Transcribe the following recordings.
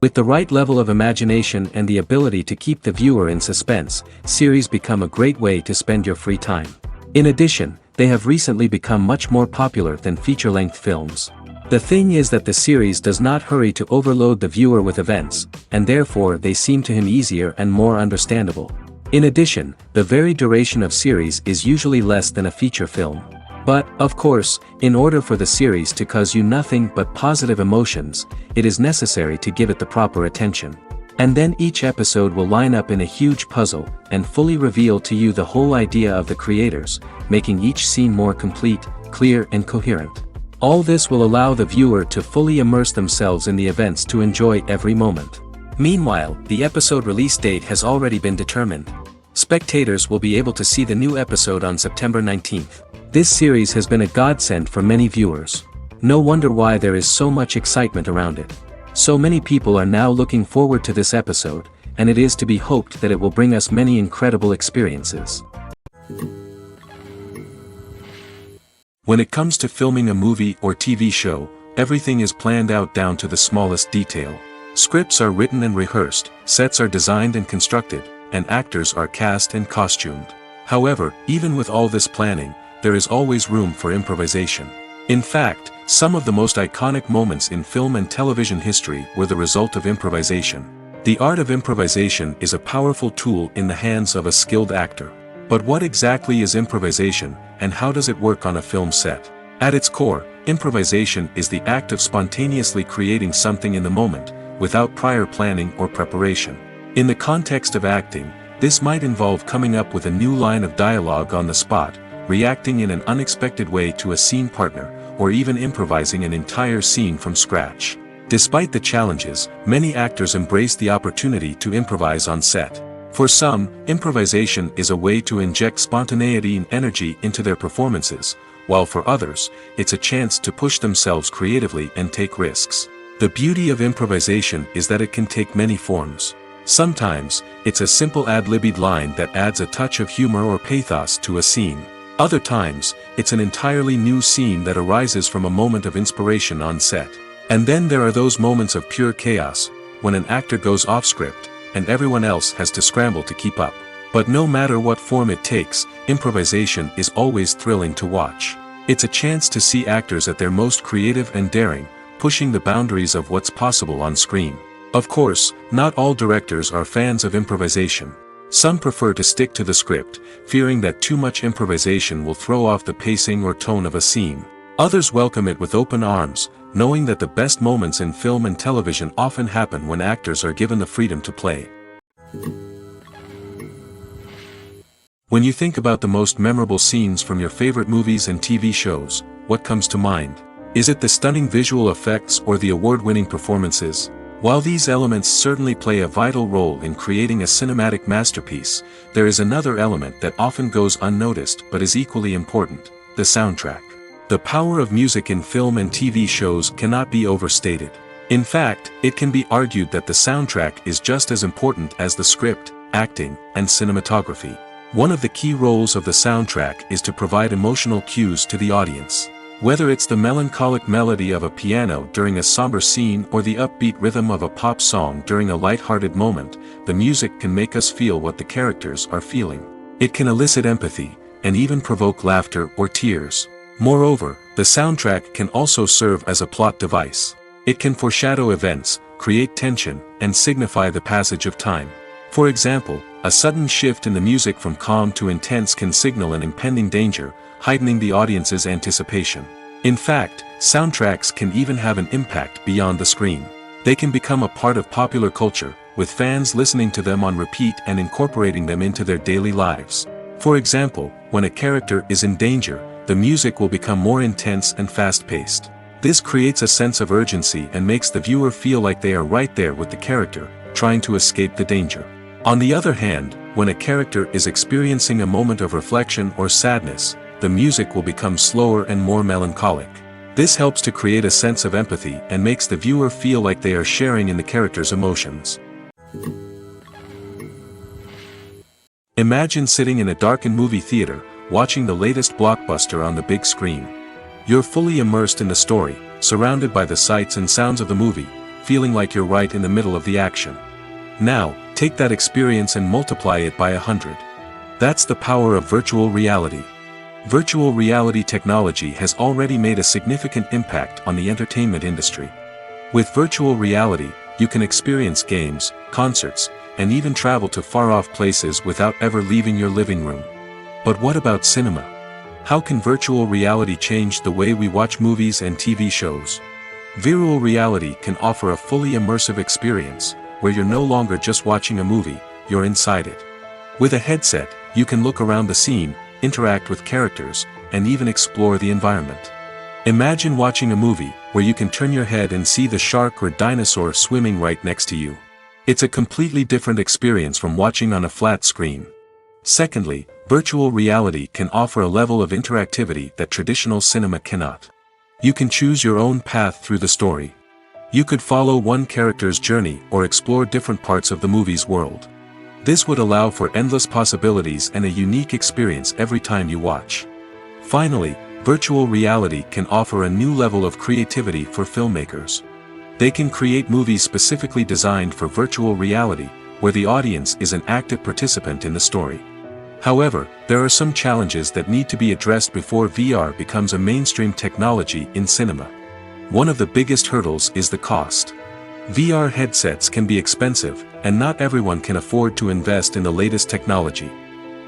With the right level of imagination and the ability to keep the viewer in suspense, series become a great way to spend your free time. In addition, they have recently become much more popular than feature-length films. The thing is that the series does not hurry to overload the viewer with events, and therefore they seem to him easier and more understandable. In addition, the very duration of series is usually less than a feature film. But, of course, in order for the series to cause you nothing but positive emotions, it is necessary to give it the proper attention. And then each episode will line up in a huge puzzle, and fully reveal to you the whole idea of the creators, making each scene more complete, clear and coherent. All this will allow the viewer to fully immerse themselves in the events to enjoy every moment. Meanwhile, the episode release date has already been determined. Spectators will be able to see the new episode on September 19th. This series has been a godsend for many viewers. No wonder why there is so much excitement around it. So many people are now looking forward to this episode, and it is to be hoped that it will bring us many incredible experiences. When it comes to filming a movie or TV show, everything is planned out down to the smallest detail. Scripts are written and rehearsed, sets are designed and constructed, and actors are cast and costumed. However, even with all this planning, there is always room for improvisation. In fact, some of the most iconic moments in film and television history were the result of improvisation. The art of improvisation is a powerful tool in the hands of a skilled actor. But what exactly is improvisation, and how does it work on a film set? At its core, improvisation is the act of spontaneously creating something in the moment, without prior planning or preparation. In the context of acting, this might involve coming up with a new line of dialogue on the spot, reacting in an unexpected way to a scene partner, or even improvising an entire scene from scratch. Despite the challenges, many actors embrace the opportunity to improvise on set. For some, improvisation is a way to inject spontaneity and energy into their performances, while for others, it's a chance to push themselves creatively and take risks. The beauty of improvisation is that it can take many forms. Sometimes, it's a simple ad-libbed line that adds a touch of humor or pathos to a scene. Other times, it's an entirely new scene that arises from a moment of inspiration on set. And then there are those moments of pure chaos, when an actor goes off script, and everyone else has to scramble to keep up. But no matter what form it takes, improvisation is always thrilling to watch. It's a chance to see actors at their most creative and daring, pushing the boundaries of what's possible on screen. Of course, not all directors are fans of improvisation. Some prefer to stick to the script, fearing that too much improvisation will throw off the pacing or tone of a scene. Others welcome it with open arms, knowing that the best moments in film and television often happen when actors are given the freedom to play. When you think about the most memorable scenes from your favorite movies and TV shows, what comes to mind? Is it the stunning visual effects or the award-winning performances? While these elements certainly play a vital role in creating a cinematic masterpiece, there is another element that often goes unnoticed but is equally important: the soundtrack. The power of music in film and TV shows cannot be overstated. In fact, it can be argued that the soundtrack is just as important as the script, acting, and cinematography. One of the key roles of the soundtrack is to provide emotional cues to the audience. Whether it's the melancholic melody of a piano during a somber scene or the upbeat rhythm of a pop song during a light-hearted moment, the music can make us feel what the characters are feeling. It can elicit empathy, and even provoke laughter or tears. Moreover, the soundtrack can also serve as a plot device. It can foreshadow events, create tension, and signify the passage of time. For example, a sudden shift in the music from calm to intense can signal an impending danger, heightening the audience's anticipation. In fact, soundtracks can even have an impact beyond the screen. They can become a part of popular culture, with fans listening to them on repeat and incorporating them into their daily lives. For example, when a character is in danger, the music will become more intense and fast-paced. This creates a sense of urgency and makes the viewer feel like they are right there with the character, trying to escape the danger. On the other hand, when a character is experiencing a moment of reflection or sadness, the music will become slower and more melancholic. This helps to create a sense of empathy and makes the viewer feel like they are sharing in the character's emotions. Imagine sitting in a darkened movie theater, watching the latest blockbuster on the big screen. You're fully immersed in the story, surrounded by the sights and sounds of the movie, feeling like you're right in the middle of the action. Now, take that experience and multiply it by 100. That's the power of virtual reality. Virtual reality technology has already made a significant impact on the entertainment industry. With virtual reality, you can experience games, concerts, and even travel to far-off places without ever leaving your living room. But what about cinema? How can virtual reality change the way we watch movies and TV shows? Virtual reality can offer a fully immersive experience, where you're no longer just watching a movie, you're inside it. With a headset, you can look around the scene, interact with characters, and even explore the environment. Imagine watching a movie, where you can turn your head and see the shark or dinosaur swimming right next to you. It's a completely different experience from watching on a flat screen. Secondly, virtual reality can offer a level of interactivity that traditional cinema cannot. You can choose your own path through the story. You could follow one character's journey or explore different parts of the movie's world. This would allow for endless possibilities and a unique experience every time you watch. Finally, virtual reality can offer a new level of creativity for filmmakers. They can create movies specifically designed for virtual reality, where the audience is an active participant in the story. However, there are some challenges that need to be addressed before VR becomes a mainstream technology in cinema. One of the biggest hurdles is the cost. VR headsets can be expensive, and not everyone can afford to invest in the latest technology.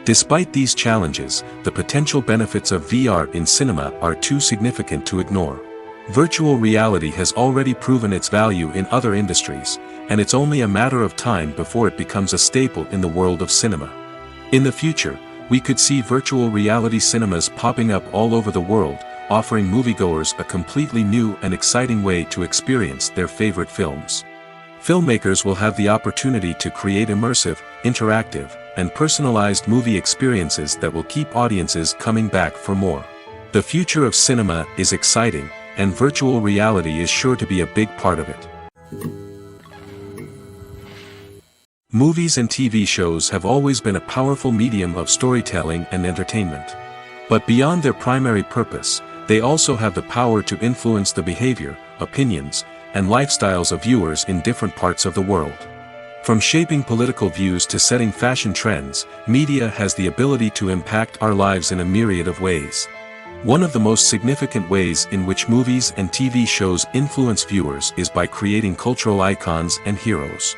Despite these challenges, the potential benefits of VR in cinema are too significant to ignore. Virtual reality has already proven its value in other industries, and it's only a matter of time before it becomes a staple in the world of cinema. In the future, we could see virtual reality cinemas popping up all over the world, offering moviegoers a completely new and exciting way to experience their favorite films. Filmmakers will have the opportunity to create immersive, interactive, and personalized movie experiences that will keep audiences coming back for more. The future of cinema is exciting, and virtual reality is sure to be a big part of it. Movies and TV shows have always been a powerful medium of storytelling and entertainment. But beyond their primary purpose, they also have the power to influence the behavior, opinions, and lifestyles of viewers in different parts of the world. From shaping political views to setting fashion trends, media has the ability to impact our lives in a myriad of ways. One of the most significant ways in which movies and TV shows influence viewers is by creating cultural icons and heroes.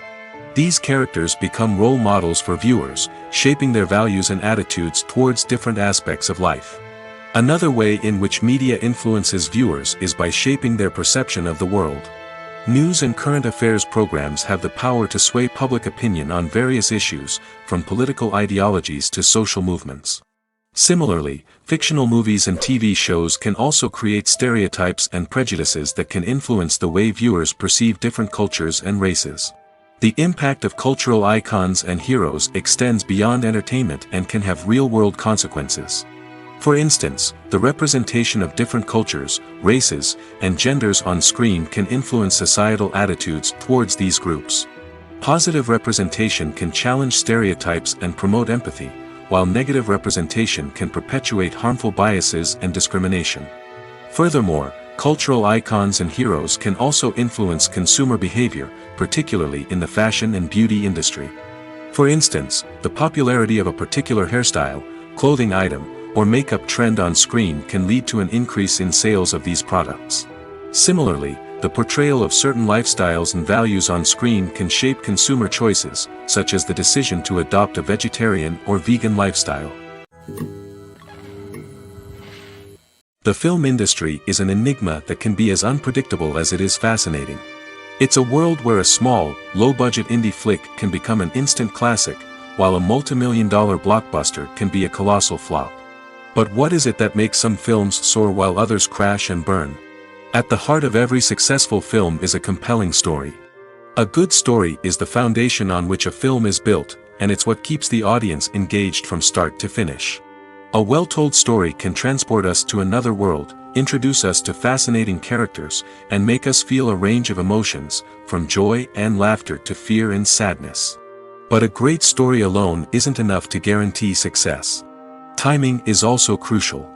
These characters become role models for viewers, shaping their values and attitudes towards different aspects of life. Another way in which media influences viewers is by shaping their perception of the world. News and current affairs programs have the power to sway public opinion on various issues, from political ideologies to social movements. Similarly, fictional movies and TV shows can also create stereotypes and prejudices that can influence the way viewers perceive different cultures and races. The impact of cultural icons and heroes extends beyond entertainment and can have real-world consequences. For instance, the representation of different cultures, races, and genders on screen can influence societal attitudes towards these groups. Positive representation can challenge stereotypes and promote empathy, while negative representation can perpetuate harmful biases and discrimination. Furthermore, cultural icons and heroes can also influence consumer behavior, particularly in the fashion and beauty industry. For instance, the popularity of a particular hairstyle, clothing item, or makeup trend on screen can lead to an increase in sales of these products. Similarly, the portrayal of certain lifestyles and values on screen can shape consumer choices, such as the decision to adopt a vegetarian or vegan lifestyle. The film industry is an enigma that can be as unpredictable as it is fascinating. It's a world where a small, low-budget indie flick can become an instant classic, while a multi-million-dollar blockbuster can be a colossal flop. But what is it that makes some films soar while others crash and burn? At the heart of every successful film is a compelling story. A good story is the foundation on which a film is built, and it's what keeps the audience engaged from start to finish. A well-told story can transport us to another world, introduce us to fascinating characters, and make us feel a range of emotions, from joy and laughter to fear and sadness. But a great story alone isn't enough to guarantee success. Timing is also crucial.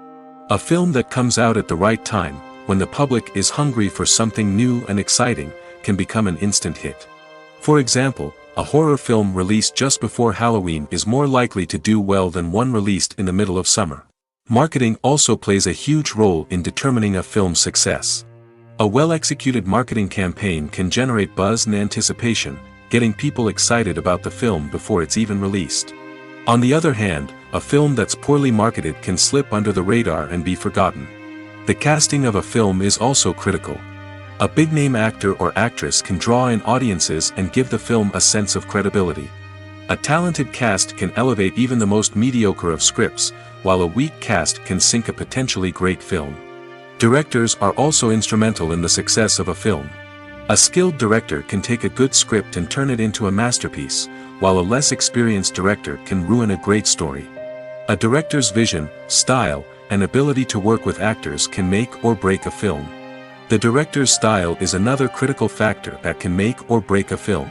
A film that comes out at the right time, when the public is hungry for something new and exciting, can become an instant hit. For example, a horror film released just before Halloween is more likely to do well than one released in the middle of summer. Marketing also plays a huge role in determining a film's success. A well-executed marketing campaign can generate buzz and anticipation, getting people excited about the film before it's even released. On the other hand, a film that's poorly marketed can slip under the radar and be forgotten. The casting of a film is also critical. A big-name actor or actress can draw in audiences and give the film a sense of credibility. A talented cast can elevate even the most mediocre of scripts, while a weak cast can sink a potentially great film. Directors are also instrumental in the success of a film. A skilled director can take a good script and turn it into a masterpiece, while a less experienced director can ruin a great story. A director's vision, style, and ability to work with actors can make or break a film. The director's style is another critical factor that can make or break a film.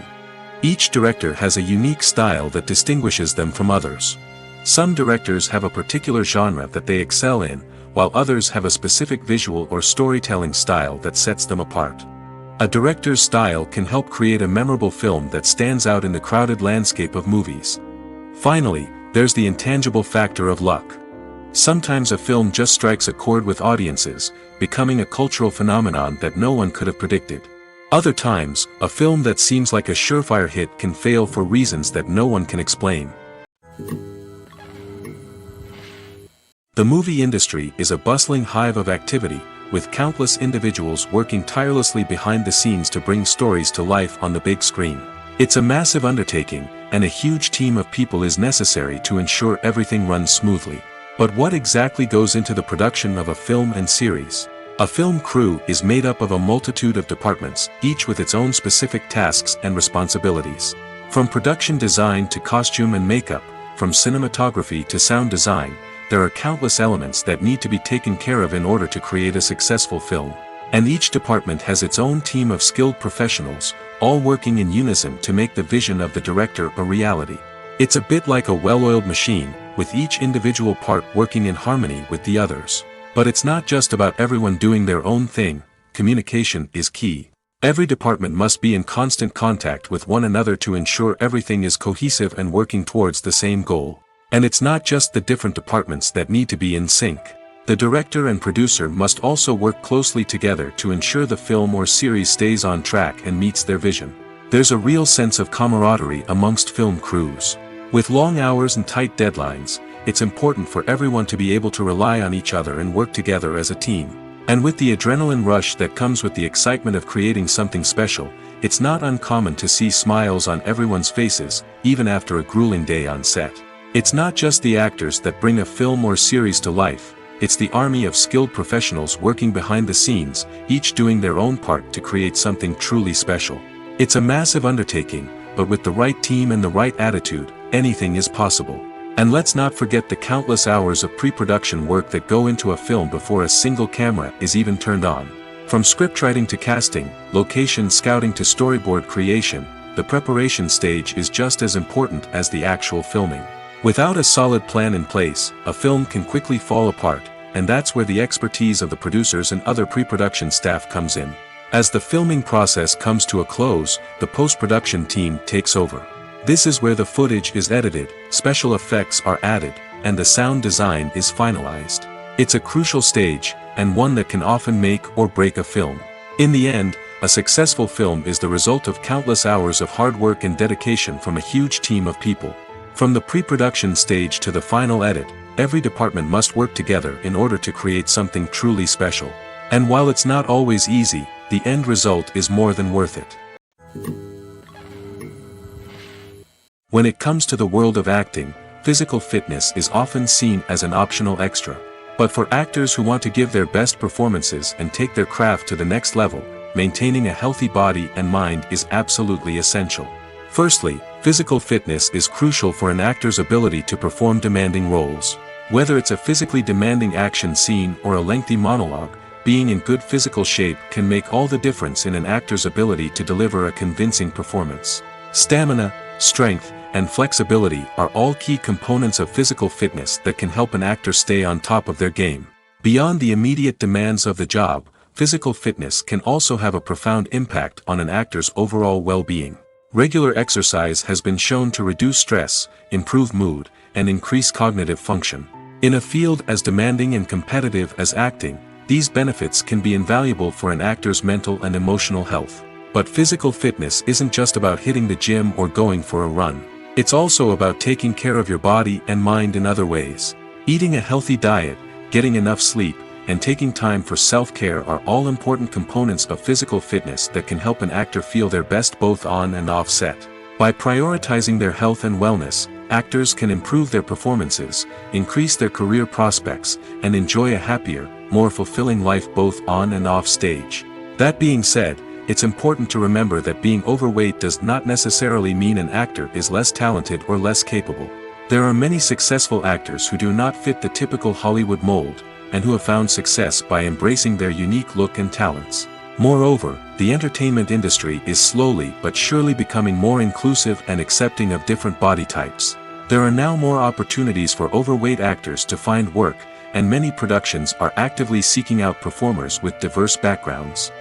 Each director has a unique style that distinguishes them from others. Some directors have a particular genre that they excel in, while others have a specific visual or storytelling style that sets them apart. A director's style can help create a memorable film that stands out in the crowded landscape of movies. Finally, there's the intangible factor of luck. Sometimes a film just strikes a chord with audiences, becoming a cultural phenomenon that no one could have predicted. Other times, a film that seems like a surefire hit can fail for reasons that no one can explain. The movie industry is a bustling hive of activity, with countless individuals working tirelessly behind the scenes to bring stories to life on the big screen. It's a massive undertaking, and a huge team of people is necessary to ensure everything runs smoothly. But what exactly goes into the production of a film and series? A film crew is made up of a multitude of departments, each with its own specific tasks and responsibilities. From production design to costume and makeup, from cinematography to sound design, there are countless elements that need to be taken care of in order to create a successful film. And each department has its own team of skilled professionals, all working in unison to make the vision of the director a reality. It's a bit like a well-oiled machine, with each individual part working in harmony with the others. But it's not just about everyone doing their own thing. Communication is key. Every department must be in constant contact with one another to ensure everything is cohesive and working towards the same goal. And it's not just the different departments that need to be in sync. The director and producer must also work closely together to ensure the film or series stays on track and meets their vision. There's a real sense of camaraderie amongst film crews. With long hours and tight deadlines, it's important for everyone to be able to rely on each other and work together as a team. And with the adrenaline rush that comes with the excitement of creating something special, it's not uncommon to see smiles on everyone's faces, even after a grueling day on set. It's not just the actors that bring a film or series to life, it's the army of skilled professionals working behind the scenes, each doing their own part to create something truly special. It's a massive undertaking, but with the right team and the right attitude, anything is possible. And let's not forget the countless hours of pre-production work that go into a film before a single camera is even turned on. From scriptwriting to casting, location scouting to storyboard creation, the preparation stage is just as important as the actual filming. Without a solid plan in place, a film can quickly fall apart, and that's where the expertise of the producers and other pre-production staff comes in. As the filming process comes to a close, the post-production team takes over. This is where the footage is edited, special effects are added, and the sound design is finalized. It's a crucial stage, and one that can often make or break a film. In the end, a successful film is the result of countless hours of hard work and dedication from a huge team of people. From the pre-production stage to the final edit, every department must work together in order to create something truly special. And while it's not always easy, the end result is more than worth it. When it comes to the world of acting, physical fitness is often seen as an optional extra. But for actors who want to give their best performances and take their craft to the next level, maintaining a healthy body and mind is absolutely essential. Firstly, physical fitness is crucial for an actor's ability to perform demanding roles. Whether it's a physically demanding action scene or a lengthy monologue, being in good physical shape can make all the difference in an actor's ability to deliver a convincing performance. Stamina, strength, and flexibility are all key components of physical fitness that can help an actor stay on top of their game. Beyond the immediate demands of the job, physical fitness can also have a profound impact on an actor's overall well-being. Regular exercise has been shown to reduce stress, improve mood, and increase cognitive function. In a field as demanding and competitive as acting, these benefits can be invaluable for an actor's mental and emotional health. But physical fitness isn't just about hitting the gym or going for a run. It's also about taking care of your body and mind in other ways. Eating a healthy diet, getting enough sleep, and taking time for self-care are all important components of physical fitness that can help an actor feel their best both on and off set. By prioritizing their health and wellness, actors can improve their performances, increase their career prospects, and enjoy a happier, more fulfilling life both on and off stage. That being said, it's important to remember that being overweight does not necessarily mean an actor is less talented or less capable. There are many successful actors who do not fit the typical Hollywood mold, and who have found success by embracing their unique look and talents. Moreover, the entertainment industry is slowly but surely becoming more inclusive and accepting of different body types. There are now more opportunities for overweight actors to find work, and many productions are actively seeking out performers with diverse backgrounds.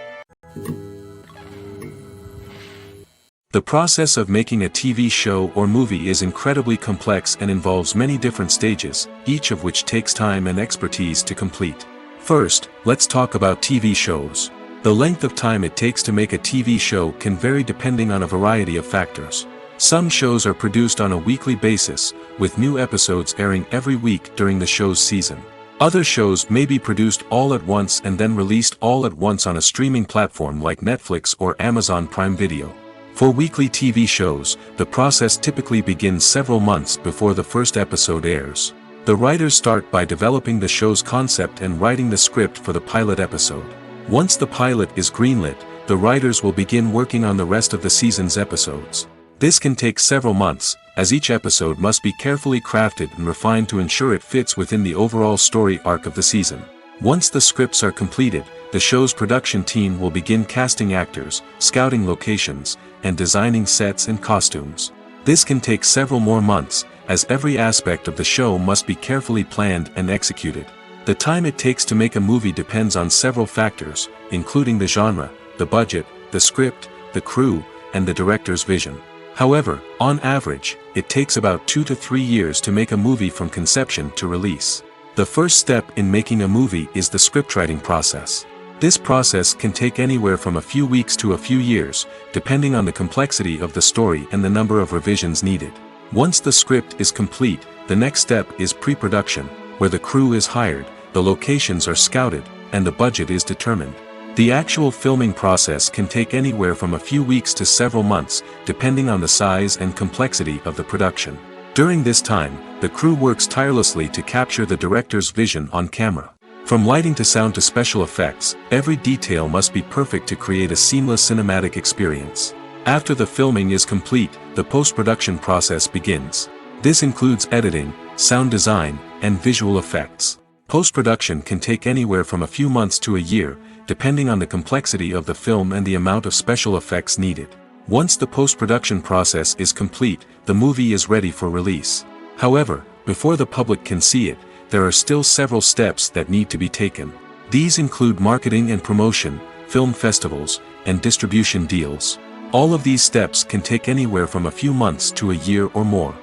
The process of making a TV show or movie is incredibly complex and involves many different stages, each of which takes time and expertise to complete. First, let's talk about TV shows. The length of time it takes to make a TV show can vary depending on a variety of factors. Some shows are produced on a weekly basis, with new episodes airing every week during the show's season. Other shows may be produced all at once and then released all at once on a streaming platform like Netflix or Amazon Prime Video. For weekly TV shows, the process typically begins several months before the first episode airs. The writers start by developing the show's concept and writing the script for the pilot episode. Once the pilot is greenlit, the writers will begin working on the rest of the season's episodes. This can take several months, as each episode must be carefully crafted and refined to ensure it fits within the overall story arc of the season. Once the scripts are completed, the show's production team will begin casting actors, scouting locations, and designing sets and costumes. This can take several more months, as every aspect of the show must be carefully planned and executed. The time it takes to make a movie depends on several factors, including the genre, the budget, the script, the crew, and the director's vision. However, on average, it takes about 2 to 3 years to make a movie from conception to release. The first step in making a movie is the scriptwriting process. This process can take anywhere from a few weeks to a few years, depending on the complexity of the story and the number of revisions needed. Once the script is complete, the next step is pre-production, where the crew is hired, the locations are scouted, and the budget is determined. The actual filming process can take anywhere from a few weeks to several months, depending on the size and complexity of the production. During this time, the crew works tirelessly to capture the director's vision on camera. From lighting to sound to special effects, every detail must be perfect to create a seamless cinematic experience. After the filming is complete, the post-production process begins. This includes editing, sound design, and visual effects. Post-production can take anywhere from a few months to a year, depending on the complexity of the film and the amount of special effects needed. Once the post-production process is complete, the movie is ready for release. However, before the public can see it, there are still several steps that need to be taken. These include marketing and promotion, film festivals, and distribution deals. All of these steps can take anywhere from a few months to a year or more.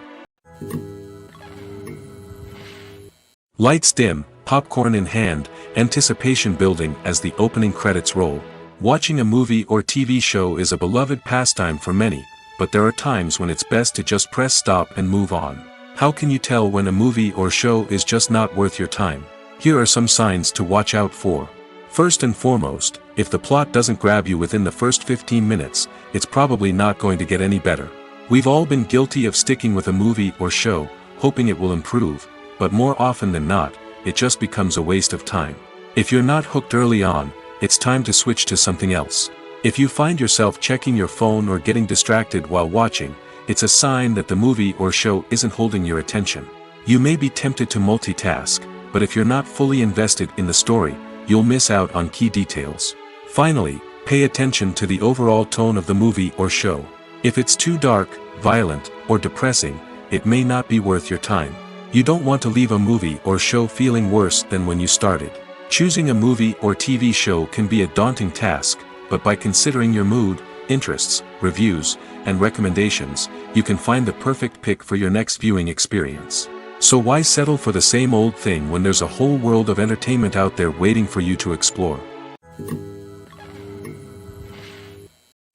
Lights dim, popcorn in hand, anticipation building as the opening credits roll. Watching a movie or TV show is a beloved pastime for many, but there are times when it's best to just press stop and move on. How can you tell when a movie or show is just not worth your time? Here are some signs to watch out for. First and foremost, if the plot doesn't grab you within the first 15 minutes, it's probably not going to get any better. We've all been guilty of sticking with a movie or show, hoping it will improve, but more often than not, it just becomes a waste of time. If you're not hooked early on, it's time to switch to something else. If you find yourself checking your phone or getting distracted while watching, it's a sign that the movie or show isn't holding your attention. You may be tempted to multitask, but if you're not fully invested in the story, you'll miss out on key details. Finally, pay attention to the overall tone of the movie or show. If it's too dark, violent, or depressing, it may not be worth your time. You don't want to leave a movie or show feeling worse than when you started. Choosing a movie or TV show can be a daunting task, but by considering your mood, interests, reviews, and recommendations, you can find the perfect pick for your next viewing experience. So why settle for the same old thing when there's a whole world of entertainment out there waiting for you to explore?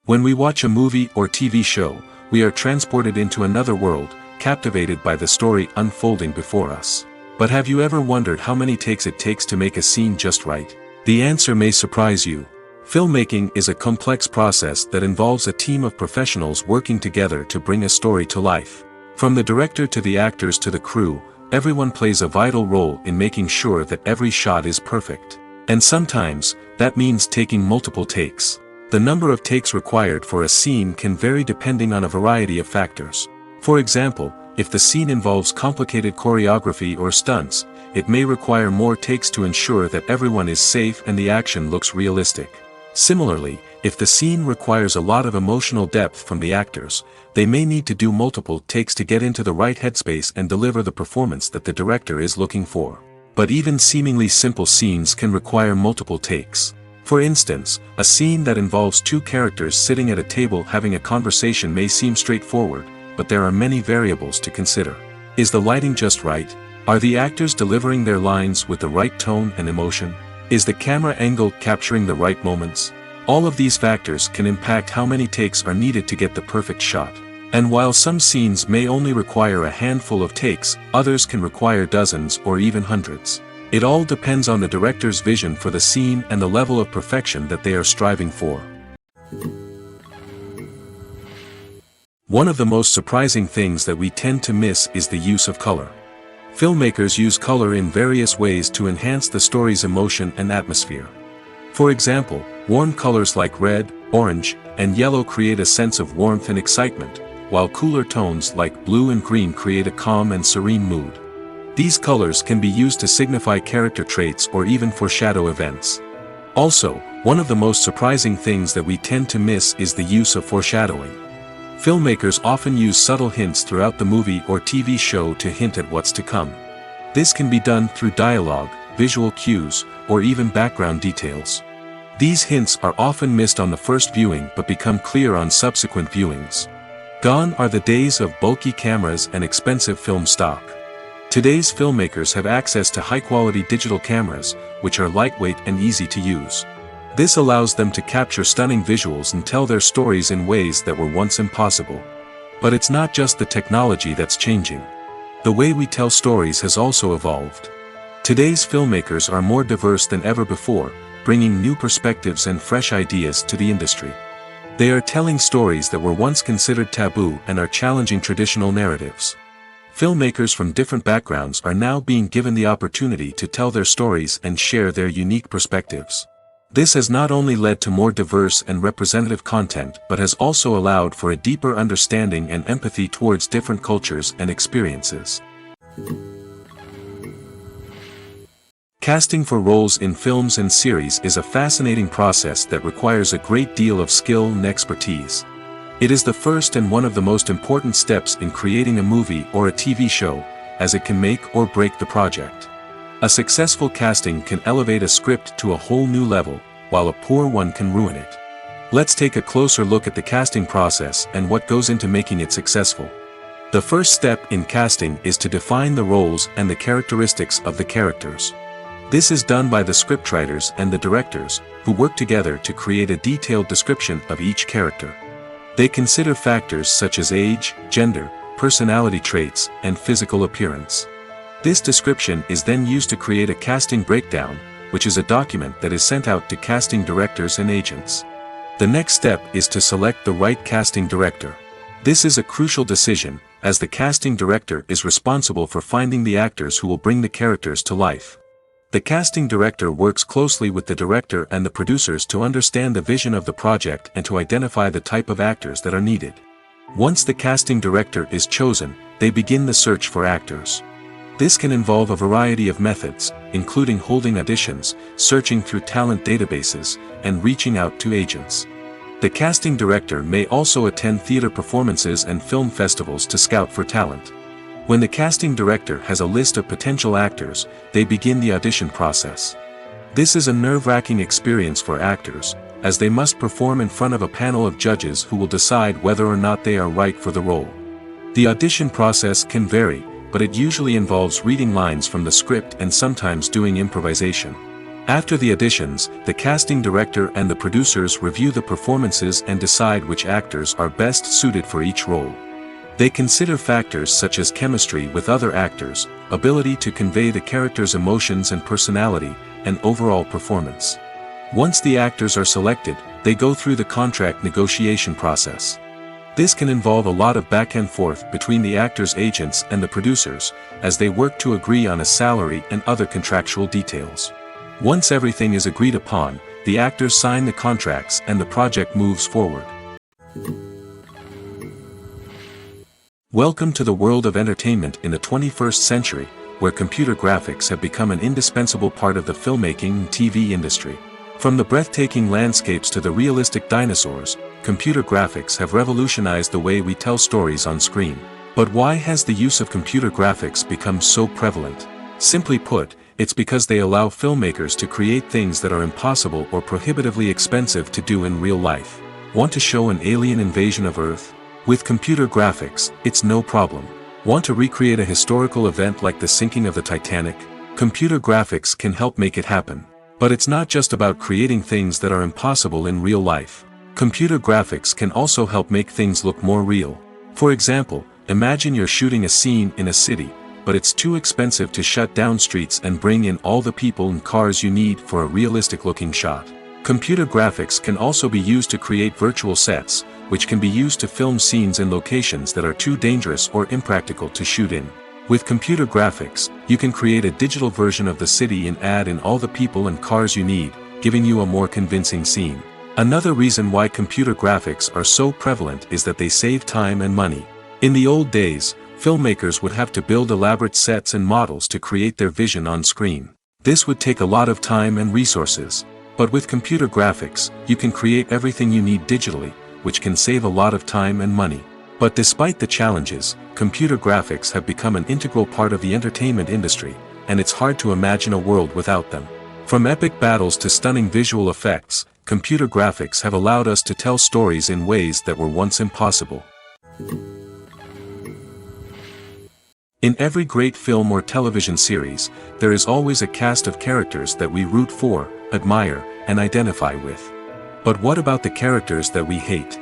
When we watch a movie or TV show, we are transported into another world, captivated by the story unfolding before us. But have you ever wondered how many takes it takes to make a scene just right? The answer may surprise you. Filmmaking is a complex process that involves a team of professionals working together to bring a story to life. From the director to the actors to the crew, everyone plays a vital role in making sure that every shot is perfect. And sometimes, that means taking multiple takes. The number of takes required for a scene can vary depending on a variety of factors. For example, if the scene involves complicated choreography or stunts, it may require more takes to ensure that everyone is safe and the action looks realistic. Similarly, if the scene requires a lot of emotional depth from the actors, they may need to do multiple takes to get into the right headspace and deliver the performance that the director is looking for. But even seemingly simple scenes can require multiple takes. For instance, a scene that involves two characters sitting at a table having a conversation may seem straightforward, but there are many variables to consider. Is the lighting just right? Are the actors delivering their lines with the right tone and emotion? Is the camera angle capturing the right moments? All of these factors can impact how many takes are needed to get the perfect shot. And while some scenes may only require a handful of takes, others can require dozens or even hundreds. It all depends on the director's vision for the scene and the level of perfection that they are striving for. One of the most surprising things that we tend to miss is the use of color. Filmmakers use color in various ways to enhance the story's emotion and atmosphere. For example, warm colors like red, orange, and yellow create a sense of warmth and excitement, while cooler tones like blue and green create a calm and serene mood. These colors can be used to signify character traits or even foreshadow events. Also, one of the most surprising things that we tend to miss is the use of foreshadowing. Filmmakers often use subtle hints throughout the movie or TV show to hint at what's to come. This can be done through dialogue, visual cues, or even background details. These hints are often missed on the first viewing but become clear on subsequent viewings. Gone are the days of bulky cameras and expensive film stock. Today's filmmakers have access to high-quality digital cameras, which are lightweight and easy to use. This allows them to capture stunning visuals and tell their stories in ways that were once impossible. But it's not just the technology that's changing. The way we tell stories has also evolved. Today's filmmakers are more diverse than ever before, bringing new perspectives and fresh ideas to the industry. They are telling stories that were once considered taboo and are challenging traditional narratives. Filmmakers from different backgrounds are now being given the opportunity to tell their stories and share their unique perspectives. This has not only led to more diverse and representative content but has also allowed for a deeper understanding and empathy towards different cultures and experiences. Casting for roles in films and series is a fascinating process that requires a great deal of skill and expertise. It is the first and one of the most important steps in creating a movie or a TV show, as it can make or break the project. A successful casting can elevate a script to a whole new level, while a poor one can ruin it. Let's take a closer look at the casting process and what goes into making it successful. The first step in casting is to define the roles and the characteristics of the characters. This is done by the scriptwriters and the directors, who work together to create a detailed description of each character. They consider factors such as age, gender, personality traits, and physical appearance. This description is then used to create a casting breakdown, which is a document that is sent out to casting directors and agents. The next step is to select the right casting director. This is a crucial decision, as the casting director is responsible for finding the actors who will bring the characters to life. The casting director works closely with the director and the producers to understand the vision of the project and to identify the type of actors that are needed. Once the casting director is chosen, they begin the search for actors. This can involve a variety of methods, including holding auditions, searching through talent databases, and reaching out to agents. The casting director may also attend theater performances and film festivals to scout for talent. When the casting director has a list of potential actors, they begin the audition process. This is a nerve-wracking experience for actors, as they must perform in front of a panel of judges who will decide whether or not they are right for the role. The audition process can vary, but it usually involves reading lines from the script and sometimes doing improvisation. After the auditions, the casting director and the producers review the performances and decide which actors are best suited for each role. They consider factors such as chemistry with other actors, ability to convey the character's emotions and personality, and overall performance. Once the actors are selected, they go through the contract negotiation process. This can involve a lot of back and forth between the actors' agents and the producers, as they work to agree on a salary and other contractual details. Once everything is agreed upon, the actors sign the contracts and the project moves forward. Welcome to the world of entertainment in the 21st century, where computer graphics have become an indispensable part of the filmmaking and TV industry. From the breathtaking landscapes to the realistic dinosaurs, computer graphics have revolutionized the way we tell stories on screen. But why has the use of computer graphics become so prevalent? Simply put, it's because they allow filmmakers to create things that are impossible or prohibitively expensive to do in real life. Want to show an alien invasion of Earth? With computer graphics, it's no problem. Want to recreate a historical event like the sinking of the Titanic? Computer graphics can help make it happen. But it's not just about creating things that are impossible in real life. Computer graphics can also help make things look more real. For example, imagine you're shooting a scene in a city, but it's too expensive to shut down streets and bring in all the people and cars you need for a realistic-looking shot. Computer graphics can also be used to create virtual sets, which can be used to film scenes in locations that are too dangerous or impractical to shoot in. With computer graphics, you can create a digital version of the city and add in all the people and cars you need, giving you a more convincing scene. Another reason why computer graphics are so prevalent is that they save time and money. In the old days, filmmakers would have to build elaborate sets and models to create their vision on screen. This would take a lot of time and resources. But with computer graphics, you can create everything you need digitally, which can save a lot of time and money. But despite the challenges, computer graphics have become an integral part of the entertainment industry, and it's hard to imagine a world without them. From epic battles to stunning visual effects, computer graphics have allowed us to tell stories in ways that were once impossible. In every great film or television series, there is always a cast of characters that we root for, admire, and identify with. But what about the characters that we hate?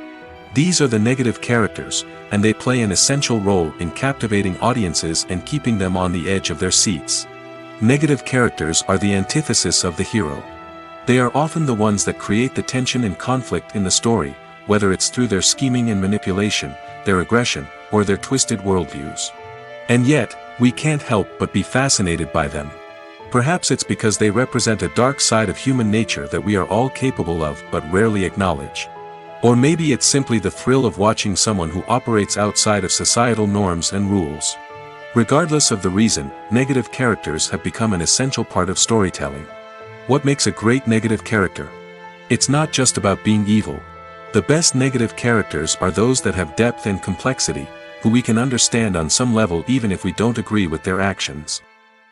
These are the negative characters, and they play an essential role in captivating audiences and keeping them on the edge of their seats. Negative characters are the antithesis of the hero. They are often the ones that create the tension and conflict in the story, whether it's through their scheming and manipulation, their aggression, or their twisted worldviews. And yet, we can't help but be fascinated by them. Perhaps it's because they represent a dark side of human nature that we are all capable of but rarely acknowledge. Or maybe it's simply the thrill of watching someone who operates outside of societal norms and rules. Regardless of the reason, negative characters have become an essential part of storytelling. What makes a great negative character? It's not just about being evil. The best negative characters are those that have depth and complexity, who we can understand on some level even if we don't agree with their actions.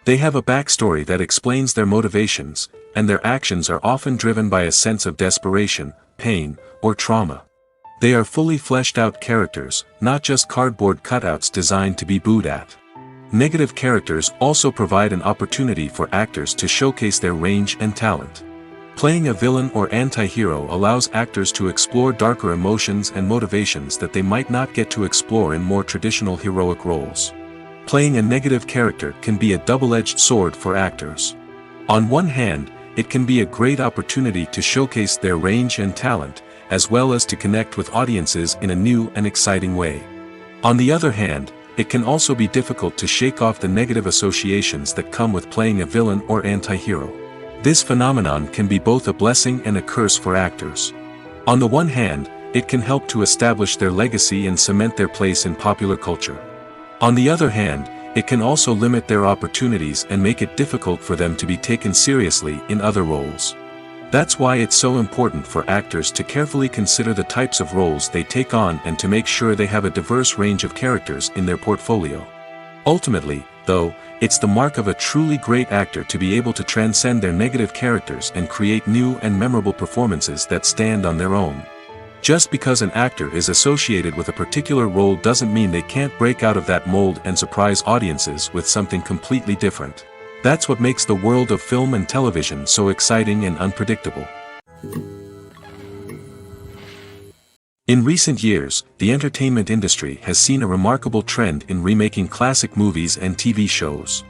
They have a backstory that explains their motivations, and their actions are often driven by a sense of desperation, pain, or trauma. They are fully fleshed out characters, not just cardboard cutouts designed to be booed at. Negative characters also provide an opportunity for actors to showcase their range and talent. Playing a villain or anti-hero allows actors to explore darker emotions and motivations that they might not get to explore in more traditional heroic roles. Playing a negative character can be a double-edged sword for actors. On one hand, it can be a great opportunity to showcase their range and talent, as well as to connect with audiences in a new and exciting way. On the other hand, it can also be difficult to shake off the negative associations that come with playing a villain or anti-hero. This phenomenon can be both a blessing and a curse for actors. On the one hand, it can help to establish their legacy and cement their place in popular culture. On the other hand, it can also limit their opportunities and make it difficult for them to be taken seriously in other roles. That's why it's so important for actors to carefully consider the types of roles they take on and to make sure they have a diverse range of characters in their portfolio. Ultimately, though, it's the mark of a truly great actor to be able to transcend their negative characters and create new and memorable performances that stand on their own. Just because an actor is associated with a particular role doesn't mean they can't break out of that mold and surprise audiences with something completely different. That's what makes the world of film and television so exciting and unpredictable. In recent years, the entertainment industry has seen a remarkable trend in remaking classic movies and TV shows.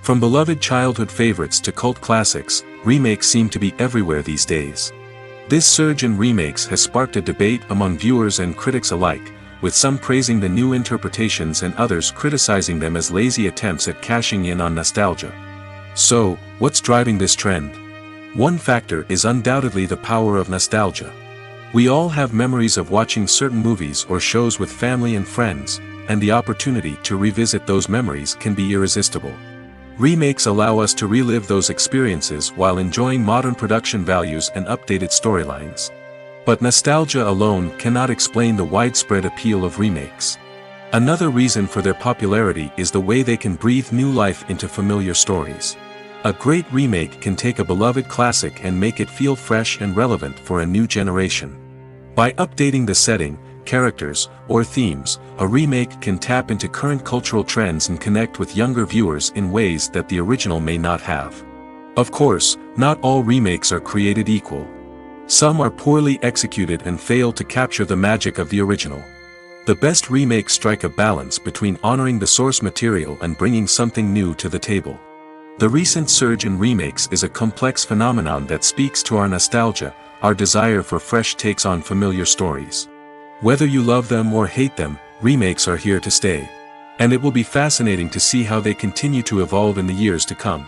From beloved childhood favorites to cult classics, remakes seem to be everywhere these days. This surge in remakes has sparked a debate among viewers and critics alike, with some praising the new interpretations and others criticizing them as lazy attempts at cashing in on nostalgia. So, what's driving this trend? One factor is undoubtedly the power of nostalgia. We all have memories of watching certain movies or shows with family and friends, and the opportunity to revisit those memories can be irresistible. Remakes allow us to relive those experiences while enjoying modern production values and updated storylines. But nostalgia alone cannot explain the widespread appeal of remakes. Another reason for their popularity is the way they can breathe new life into familiar stories. A great remake can take a beloved classic and make it feel fresh and relevant for a new generation. By updating the setting, characters, or themes, a remake can tap into current cultural trends and connect with younger viewers in ways that the original may not have. Of course, not all remakes are created equal. Some are poorly executed and fail to capture the magic of the original. The best remakes strike a balance between honoring the source material and bringing something new to the table. The recent surge in remakes is a complex phenomenon that speaks to our nostalgia, our desire for fresh takes on familiar stories. Whether you love them or hate them, remakes are here to stay. And it will be fascinating to see how they continue to evolve in the years to come.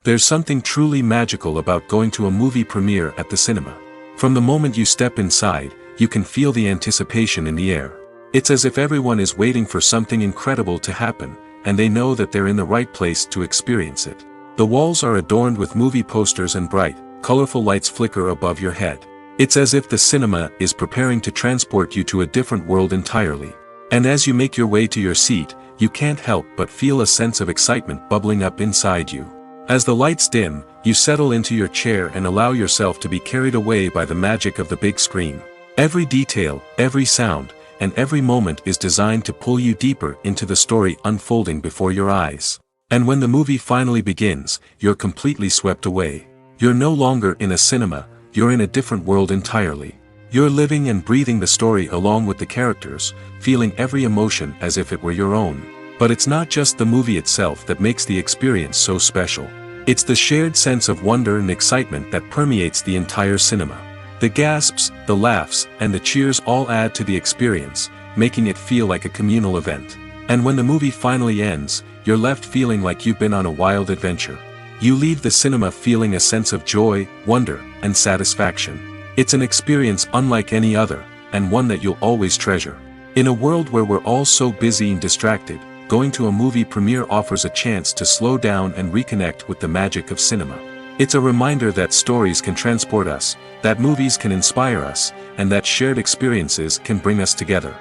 There's something truly magical about going to a movie premiere at the cinema. From the moment you step inside, you can feel the anticipation in the air. It's as if everyone is waiting for something incredible to happen, and they know that they're in the right place to experience it. The walls are adorned with movie posters and bright, colorful lights flicker above your head. It's as if the cinema is preparing to transport you to a different world entirely. And as you make your way to your seat, you can't help but feel a sense of excitement bubbling up inside you. As the lights dim, you settle into your chair and allow yourself to be carried away by the magic of the big screen. Every detail, every sound, and every moment is designed to pull you deeper into the story unfolding before your eyes. And when the movie finally begins, you're completely swept away. You're no longer in a cinema, you're in a different world entirely. You're living and breathing the story along with the characters, feeling every emotion as if it were your own. But it's not just the movie itself that makes the experience so special. It's the shared sense of wonder and excitement that permeates the entire cinema. The gasps, the laughs, and the cheers all add to the experience, making it feel like a communal event. And when the movie finally ends, you're left feeling like you've been on a wild adventure. You leave the cinema feeling a sense of joy, wonder, and satisfaction. It's an experience unlike any other, and one that you'll always treasure. In a world where we're all so busy and distracted, going to a movie premiere offers a chance to slow down and reconnect with the magic of cinema. It's a reminder that stories can transport us, that movies can inspire us, and that shared experiences can bring us together.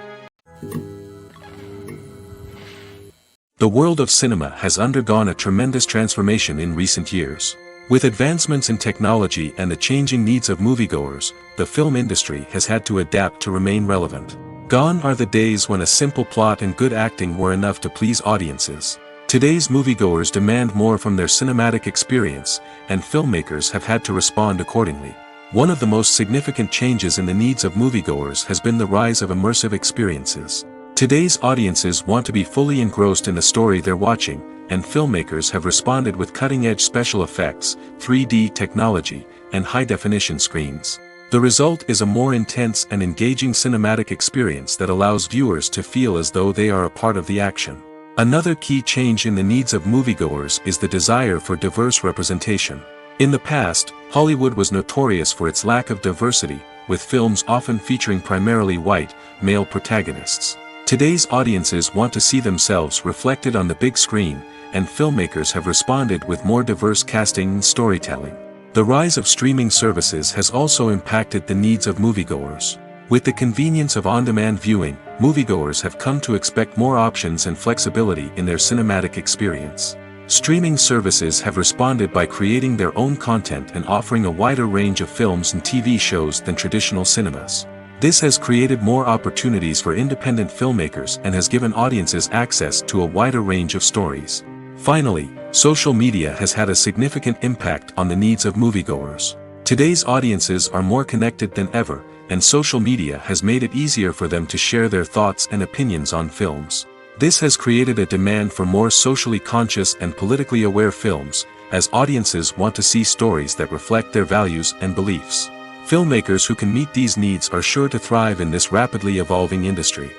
The world of cinema has undergone a tremendous transformation in recent years. With advancements in technology and the changing needs of moviegoers, the film industry has had to adapt to remain relevant. Gone are the days when a simple plot and good acting were enough to please audiences. Today's moviegoers demand more from their cinematic experience, and filmmakers have had to respond accordingly. One of the most significant changes in the needs of moviegoers has been the rise of immersive experiences. Today's audiences want to be fully engrossed in the story they're watching, and filmmakers have responded with cutting-edge special effects, 3D technology, and high-definition screens. The result is a more intense and engaging cinematic experience that allows viewers to feel as though they are a part of the action. Another key change in the needs of moviegoers is the desire for diverse representation. In the past, Hollywood was notorious for its lack of diversity, with films often featuring primarily white, male protagonists. Today's audiences want to see themselves reflected on the big screen, and filmmakers have responded with more diverse casting and storytelling. The rise of streaming services has also impacted the needs of moviegoers. With the convenience of on-demand viewing, moviegoers have come to expect more options and flexibility in their cinematic experience. Streaming services have responded by creating their own content and offering a wider range of films and TV shows than traditional cinemas. This has created more opportunities for independent filmmakers and has given audiences access to a wider range of stories. Finally, social media has had a significant impact on the needs of moviegoers. Today's audiences are more connected than ever, and social media has made it easier for them to share their thoughts and opinions on films. This has created a demand for more socially conscious and politically aware films, as audiences want to see stories that reflect their values and beliefs. Filmmakers who can meet these needs are sure to thrive in this rapidly evolving industry.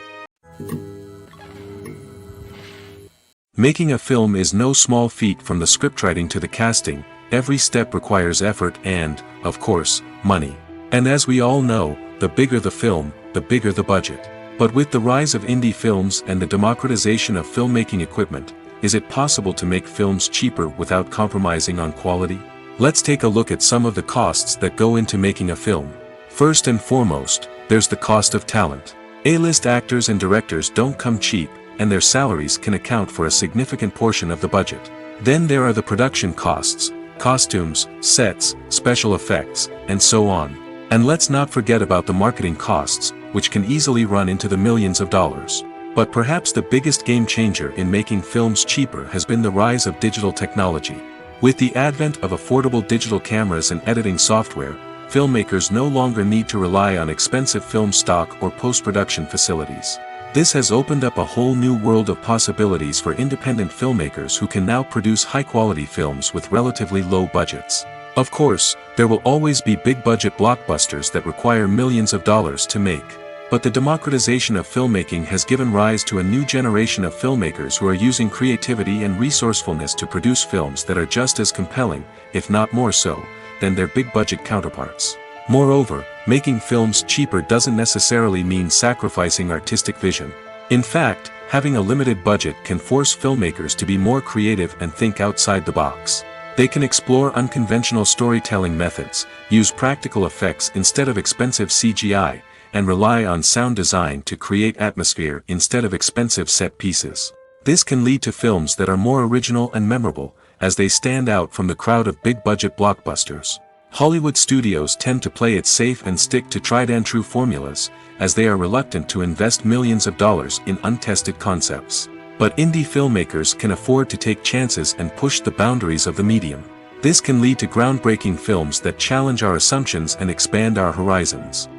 Making a film is no small feat. From the scriptwriting to the casting, every step requires effort and, of course, money. And as we all know, the bigger the film, the bigger the budget. But with the rise of indie films and the democratization of filmmaking equipment, is it possible to make films cheaper without compromising on quality? Let's take a look at some of the costs that go into making a film. First and foremost, there's the cost of talent. A-list actors and directors don't come cheap, and their salaries can account for a significant portion of the budget. Then there are the production costs, costumes, sets, special effects, and so on. And let's not forget about the marketing costs, which can easily run into the millions of dollars. But perhaps the biggest game changer in making films cheaper has been the rise of digital technology. With the advent of affordable digital cameras and editing software, filmmakers no longer need to rely on expensive film stock or post-production facilities. This has opened up a whole new world of possibilities for independent filmmakers who can now produce high-quality films with relatively low budgets. Of course, there will always be big-budget blockbusters that require millions of dollars to make. But the democratization of filmmaking has given rise to a new generation of filmmakers who are using creativity and resourcefulness to produce films that are just as compelling, if not more so, than their big-budget counterparts. Moreover, making films cheaper doesn't necessarily mean sacrificing artistic vision. In fact, having a limited budget can force filmmakers to be more creative and think outside the box. They can explore unconventional storytelling methods, use practical effects instead of expensive CGI, and rely on sound design to create atmosphere instead of expensive set pieces. This can lead to films that are more original and memorable, as they stand out from the crowd of big-budget blockbusters. Hollywood studios tend to play it safe and stick to tried-and-true formulas, as they are reluctant to invest millions of dollars in untested concepts. But indie filmmakers can afford to take chances and push the boundaries of the medium. This can lead to groundbreaking films that challenge our assumptions and expand our horizons.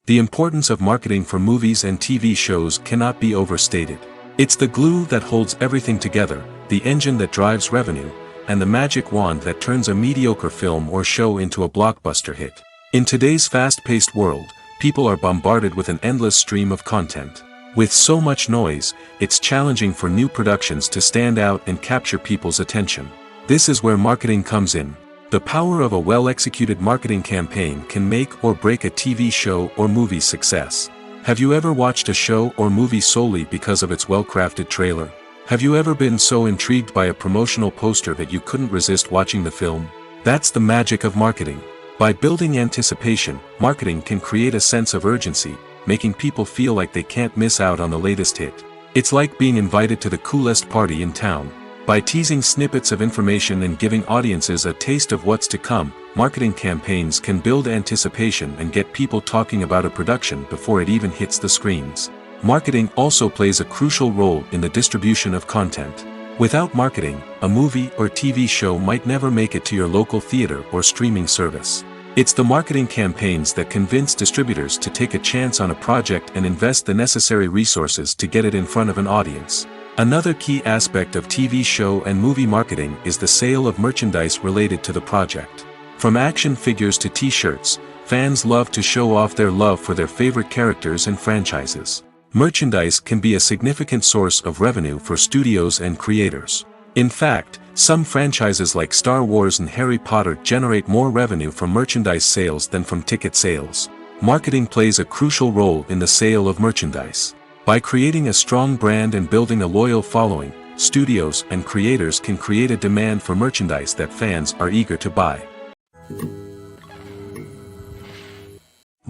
The importance of marketing for movies and TV shows cannot be overstated. It's the glue that holds everything together, the engine that drives revenue, and the magic wand that turns a mediocre film or show into a blockbuster hit. In today's fast-paced world, people are bombarded with an endless stream of content. With so much noise, it's challenging for new productions to stand out and capture people's attention. This is where marketing comes in. The power of a well-executed marketing campaign can make or break a TV show or movie's success. Have you ever watched a show or movie solely because of its well-crafted trailer? Have you ever been so intrigued by a promotional poster that you couldn't resist watching the film? That's the magic of marketing. By building anticipation, marketing can create a sense of urgency, making people feel like they can't miss out on the latest hit. It's like being invited to the coolest party in town. By teasing snippets of information and giving audiences a taste of what's to come, marketing campaigns can build anticipation and get people talking about a production before it even hits the screens. Marketing also plays a crucial role in the distribution of content. Without marketing, a movie or TV show might never make it to your local theater or streaming service. It's the marketing campaigns that convince distributors to take a chance on a project and invest the necessary resources to get it in front of an audience. Another key aspect of TV show and movie marketing is the sale of merchandise related to the project. From action figures to t-shirts, fans love to show off their love for their favorite characters and franchises. Merchandise can be a significant source of revenue for studios and creators. In fact, some franchises like Star Wars and Harry Potter generate more revenue from merchandise sales than from ticket sales. Marketing plays a crucial role in the sale of merchandise. By creating a strong brand and building a loyal following, studios and creators can create a demand for merchandise that fans are eager to buy.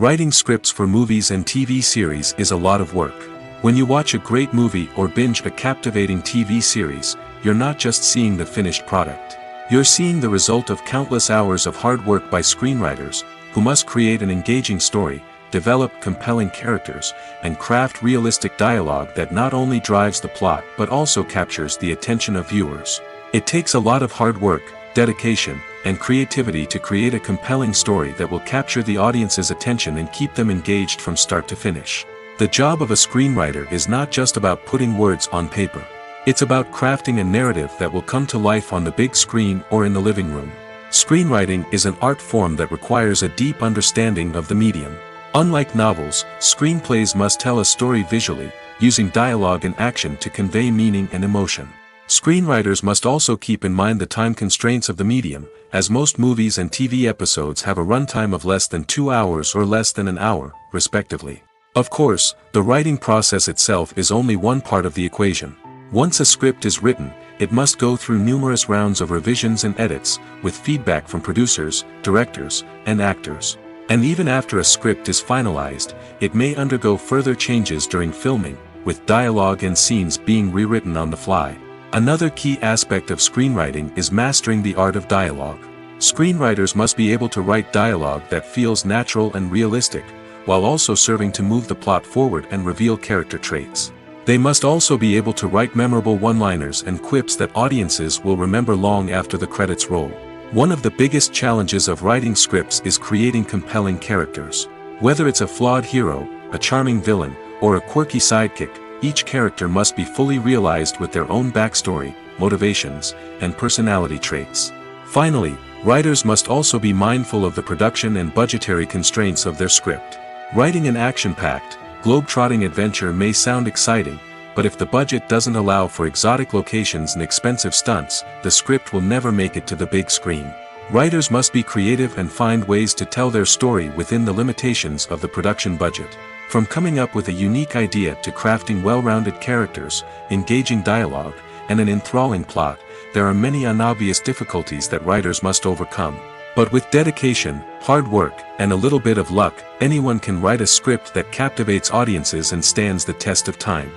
Writing scripts for movies and TV series is a lot of work. When you watch a great movie or binge a captivating TV series, you're not just seeing the finished product. You're seeing the result of countless hours of hard work by screenwriters, who must create an engaging story, develop compelling characters, and craft realistic dialogue that not only drives the plot but also captures the attention of viewers. It takes a lot of hard work, dedication, and creativity to create a compelling story that will capture the audience's attention and keep them engaged from start to finish. The job of a screenwriter is not just about putting words on paper. It's about crafting a narrative that will come to life on the big screen or in the living room. Screenwriting is an art form that requires a deep understanding of the medium. Unlike novels, screenplays must tell a story visually, using dialogue and action to convey meaning and emotion. Screenwriters must also keep in mind the time constraints of the medium, as most movies and TV episodes have a runtime of less than 2 hours or less than an hour, respectively. Of course, the writing process itself is only one part of the equation. Once a script is written, it must go through numerous rounds of revisions and edits, with feedback from producers, directors, and actors. And even after a script is finalized, it may undergo further changes during filming, with dialogue and scenes being rewritten on the fly. Another key aspect of screenwriting is mastering the art of dialogue. Screenwriters must be able to write dialogue that feels natural and realistic, while also serving to move the plot forward and reveal character traits. They must also be able to write memorable one-liners and quips that audiences will remember long after the credits roll. One of the biggest challenges of writing scripts is creating compelling characters. Whether it's a flawed hero, a charming villain, or a quirky sidekick, each character must be fully realized with their own backstory, motivations, and personality traits. Finally, writers must also be mindful of the production and budgetary constraints of their script. Writing an action-packed, globe-trotting adventure may sound exciting, but if the budget doesn't allow for exotic locations and expensive stunts, the script will never make it to the big screen. Writers must be creative and find ways to tell their story within the limitations of the production budget. From coming up with a unique idea to crafting well-rounded characters, engaging dialogue, and an enthralling plot, there are many unobvious difficulties that writers must overcome. But with dedication, hard work, and a little bit of luck, anyone can write a script that captivates audiences and stands the test of time.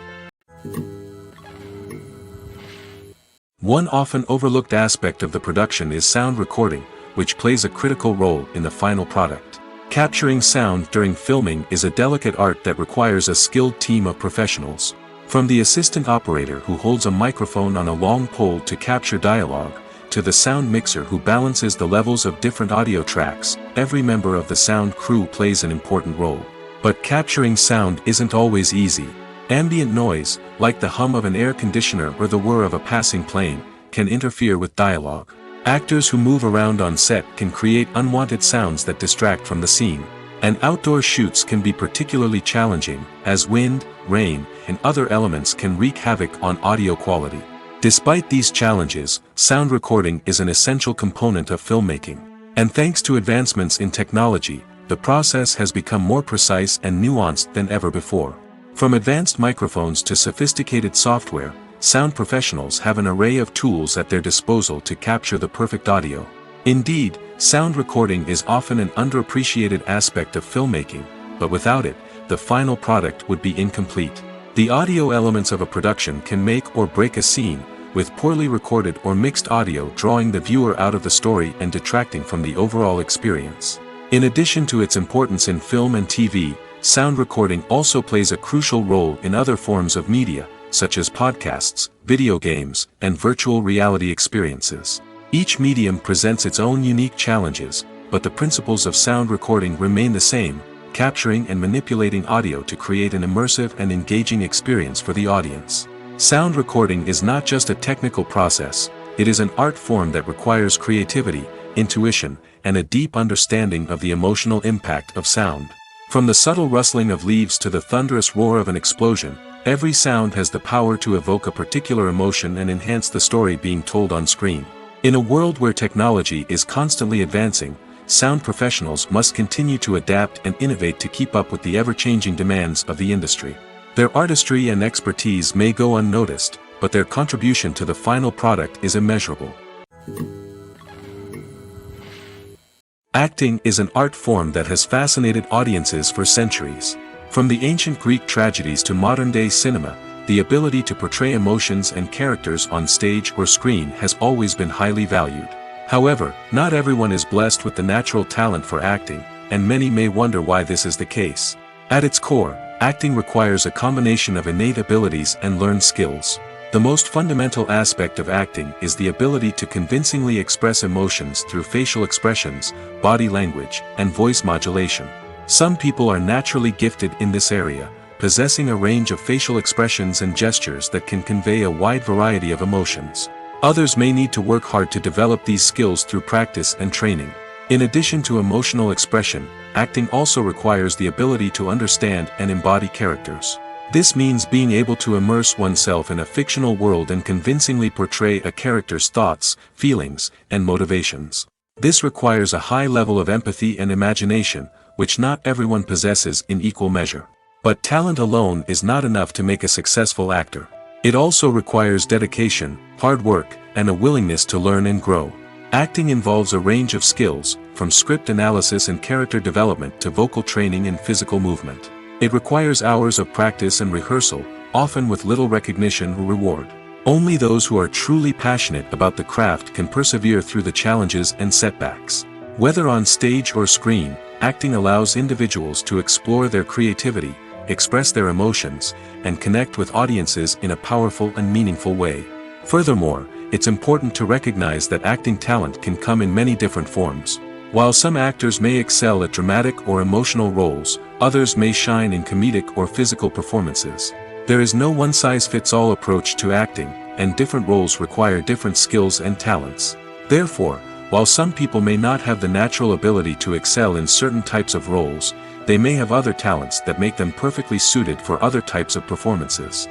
One often overlooked aspect of the production is sound recording, which plays a critical role in the final product. Capturing sound during filming is a delicate art that requires a skilled team of professionals. From the assistant operator who holds a microphone on a long pole to capture dialogue, to the sound mixer who balances the levels of different audio tracks, every member of the sound crew plays an important role. But capturing sound isn't always easy. Ambient noise, like the hum of an air conditioner or the whir of a passing plane, can interfere with dialogue. Actors who move around on set can create unwanted sounds that distract from the scene. And outdoor shoots can be particularly challenging, as wind, rain, and other elements can wreak havoc on audio quality. Despite these challenges, sound recording is an essential component of filmmaking. And thanks to advancements in technology, the process has become more precise and nuanced than ever before. From advanced microphones to sophisticated software, sound professionals have an array of tools at their disposal to capture the perfect audio. Indeed, sound recording is often an underappreciated aspect of filmmaking, but without it, the final product would be incomplete. The audio elements of a production can make or break a scene, with poorly recorded or mixed audio drawing the viewer out of the story and detracting from the overall experience. In addition to its importance in film and TV, sound recording also plays a crucial role in other forms of media, such as podcasts, video games, and virtual reality experiences. Each medium presents its own unique challenges, but the principles of sound recording remain the same, capturing and manipulating audio to create an immersive and engaging experience for the audience. Sound recording is not just a technical process, it is an art form that requires creativity, intuition, and a deep understanding of the emotional impact of sound. From the subtle rustling of leaves to the thunderous roar of an explosion, every sound has the power to evoke a particular emotion and enhance the story being told on screen. In a world where technology is constantly advancing, sound professionals must continue to adapt and innovate to keep up with the ever-changing demands of the industry. Their artistry and expertise may go unnoticed, but their contribution to the final product is immeasurable. Acting is an art form that has fascinated audiences for centuries. From the ancient Greek tragedies to modern-day cinema, the ability to portray emotions and characters on stage or screen has always been highly valued. However, not everyone is blessed with the natural talent for acting, and many may wonder why this is the case. At its core, acting requires a combination of innate abilities and learned skills. The most fundamental aspect of acting is the ability to convincingly express emotions through facial expressions, body language, and voice modulation. Some people are naturally gifted in this area, possessing a range of facial expressions and gestures that can convey a wide variety of emotions. Others may need to work hard to develop these skills through practice and training. In addition to emotional expression, acting also requires the ability to understand and embody characters. This means being able to immerse oneself in a fictional world and convincingly portray a character's thoughts, feelings, and motivations. This requires a high level of empathy and imagination, which not everyone possesses in equal measure. But talent alone is not enough to make a successful actor. It also requires dedication, hard work, and a willingness to learn and grow. Acting involves a range of skills, from script analysis and character development to vocal training and physical movement. It requires hours of practice and rehearsal, often with little recognition or reward. Only those who are truly passionate about the craft can persevere through the challenges and setbacks. Whether on stage or screen, acting allows individuals to explore their creativity, express their emotions, and connect with audiences in a powerful and meaningful way. Furthermore, it's important to recognize that acting talent can come in many different forms. While some actors may excel at dramatic or emotional roles, others may shine in comedic or physical performances. There is no one-size-fits-all approach to acting, and different roles require different skills and talents. Therefore, while some people may not have the natural ability to excel in certain types of roles, they may have other talents that make them perfectly suited for other types of performances.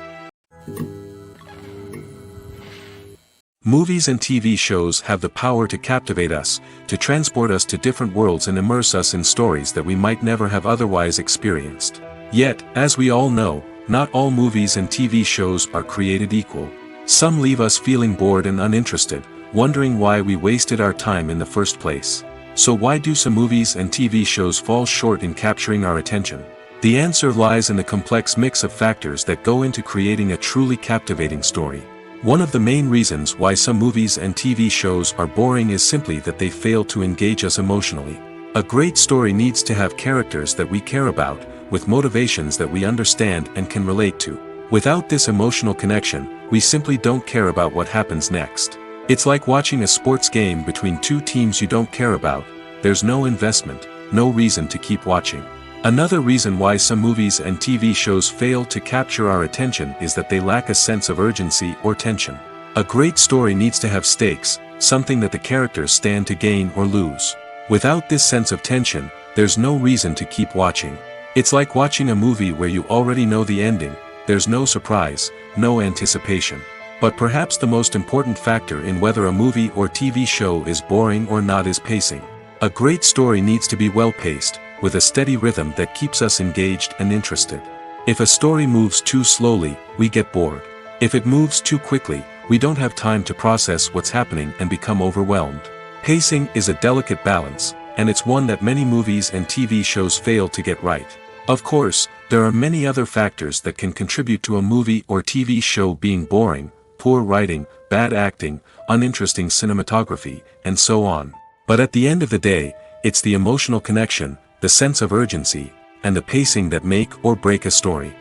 Movies and TV shows have the power to captivate us, to transport us to different worlds and immerse us in stories that we might never have otherwise experienced. Yet, as we all know, not all movies and TV shows are created equal. Some leave us feeling bored and uninterested, wondering why we wasted our time in the first place. So why do some movies and TV shows fall short in capturing our attention? The answer lies in the complex mix of factors that go into creating a truly captivating story. One of the main reasons why some movies and TV shows are boring is simply that they fail to engage us emotionally. A great story needs to have characters that we care about, with motivations that we understand and can relate to. Without this emotional connection, we simply don't care about what happens next. It's like watching a sports game between two teams you don't care about. There's no investment, no reason to keep watching. Another reason why some movies and TV shows fail to capture our attention is that they lack a sense of urgency or tension. A great story needs to have stakes, something that the characters stand to gain or lose. Without this sense of tension, there's no reason to keep watching. It's like watching a movie where you already know the ending. There's no surprise, no anticipation. But perhaps the most important factor in whether a movie or TV show is boring or not is pacing. A great story needs to be well-paced, with a steady rhythm that keeps us engaged and interested. If a story moves too slowly, we get bored. If it moves too quickly, we don't have time to process what's happening and become overwhelmed. Pacing is a delicate balance, and it's one that many movies and TV shows fail to get right. Of course, there are many other factors that can contribute to a movie or TV show being boring: poor writing, bad acting, uninteresting cinematography, and so on. But at the end of the day, it's the emotional connection, the sense of urgency, and the pacing that make or break a story.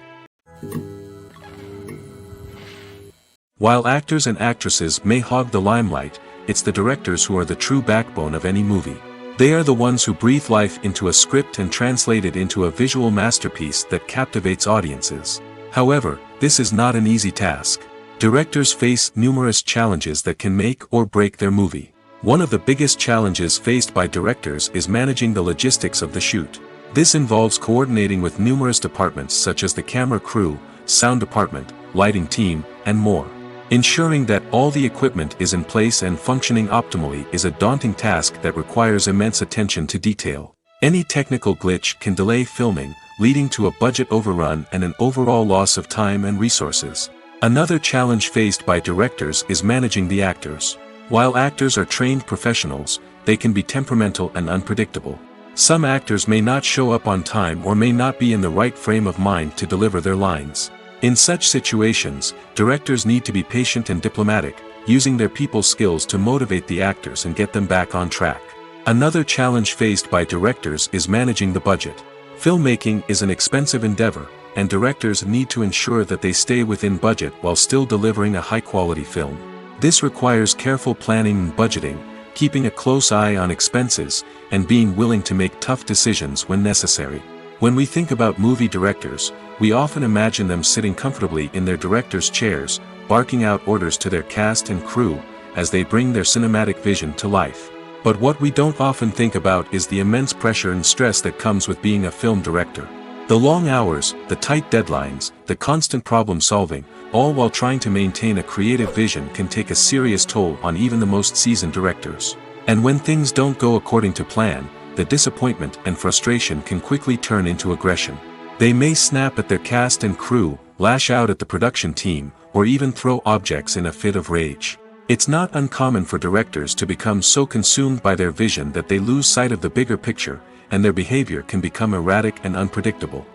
While actors and actresses may hog the limelight, it's the directors who are the true backbone of any movie. They are the ones who breathe life into a script and translate it into a visual masterpiece that captivates audiences. However, this is not an easy task. Directors face numerous challenges that can make or break their movie. One of the biggest challenges faced by directors is managing the logistics of the shoot. This involves coordinating with numerous departments such as the camera crew, sound department, lighting team, and more. Ensuring that all the equipment is in place and functioning optimally is a daunting task that requires immense attention to detail. Any technical glitch can delay filming, leading to a budget overrun and an overall loss of time and resources. Another challenge faced by directors is managing the actors. While actors are trained professionals, they can be temperamental and unpredictable. Some actors may not show up on time or may not be in the right frame of mind to deliver their lines. In such situations, directors need to be patient and diplomatic, using their people skills to motivate the actors and get them back on track. Another challenge faced by directors is managing the budget. Filmmaking is an expensive endeavor, and directors need to ensure that they stay within budget while still delivering a high-quality film. This requires careful planning and budgeting, keeping a close eye on expenses, and being willing to make tough decisions when necessary. When we think about movie directors, we often imagine them sitting comfortably in their director's chairs, barking out orders to their cast and crew, as they bring their cinematic vision to life. But what we don't often think about is the immense pressure and stress that comes with being a film director. The long hours, the tight deadlines, the constant problem-solving, all while trying to maintain a creative vision can take a serious toll on even the most seasoned directors. And when things don't go according to plan, the disappointment and frustration can quickly turn into aggression. They may snap at their cast and crew, lash out at the production team, or even throw objects in a fit of rage. It's not uncommon for directors to become so consumed by their vision that they lose sight of the bigger picture, and their behavior can become erratic and unpredictable.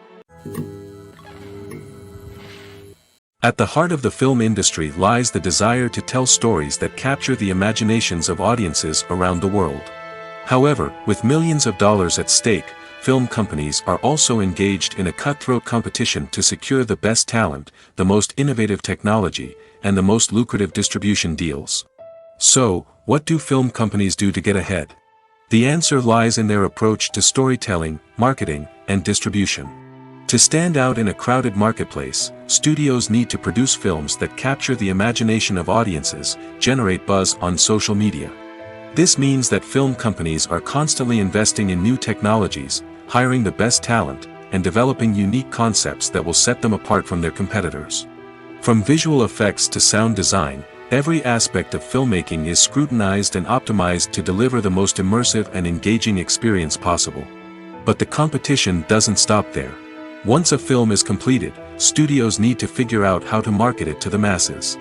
At the heart of the film industry lies the desire to tell stories that capture the imaginations of audiences around the world. However, with millions of dollars at stake, film companies are also engaged in a cutthroat competition to secure the best talent, the most innovative technology, and the most lucrative distribution deals. So, what do film companies do to get ahead? The answer lies in their approach to storytelling, marketing, and distribution. To stand out in a crowded marketplace, studios need to produce films that capture the imagination of audiences, generate buzz on social media. This means that film companies are constantly investing in new technologies, hiring the best talent, and developing unique concepts that will set them apart from their competitors. From visual effects to sound design, every aspect of filmmaking is scrutinized and optimized to deliver the most immersive and engaging experience possible. But the competition doesn't stop there. Once a film is completed, studios need to figure out how to market it to the masses.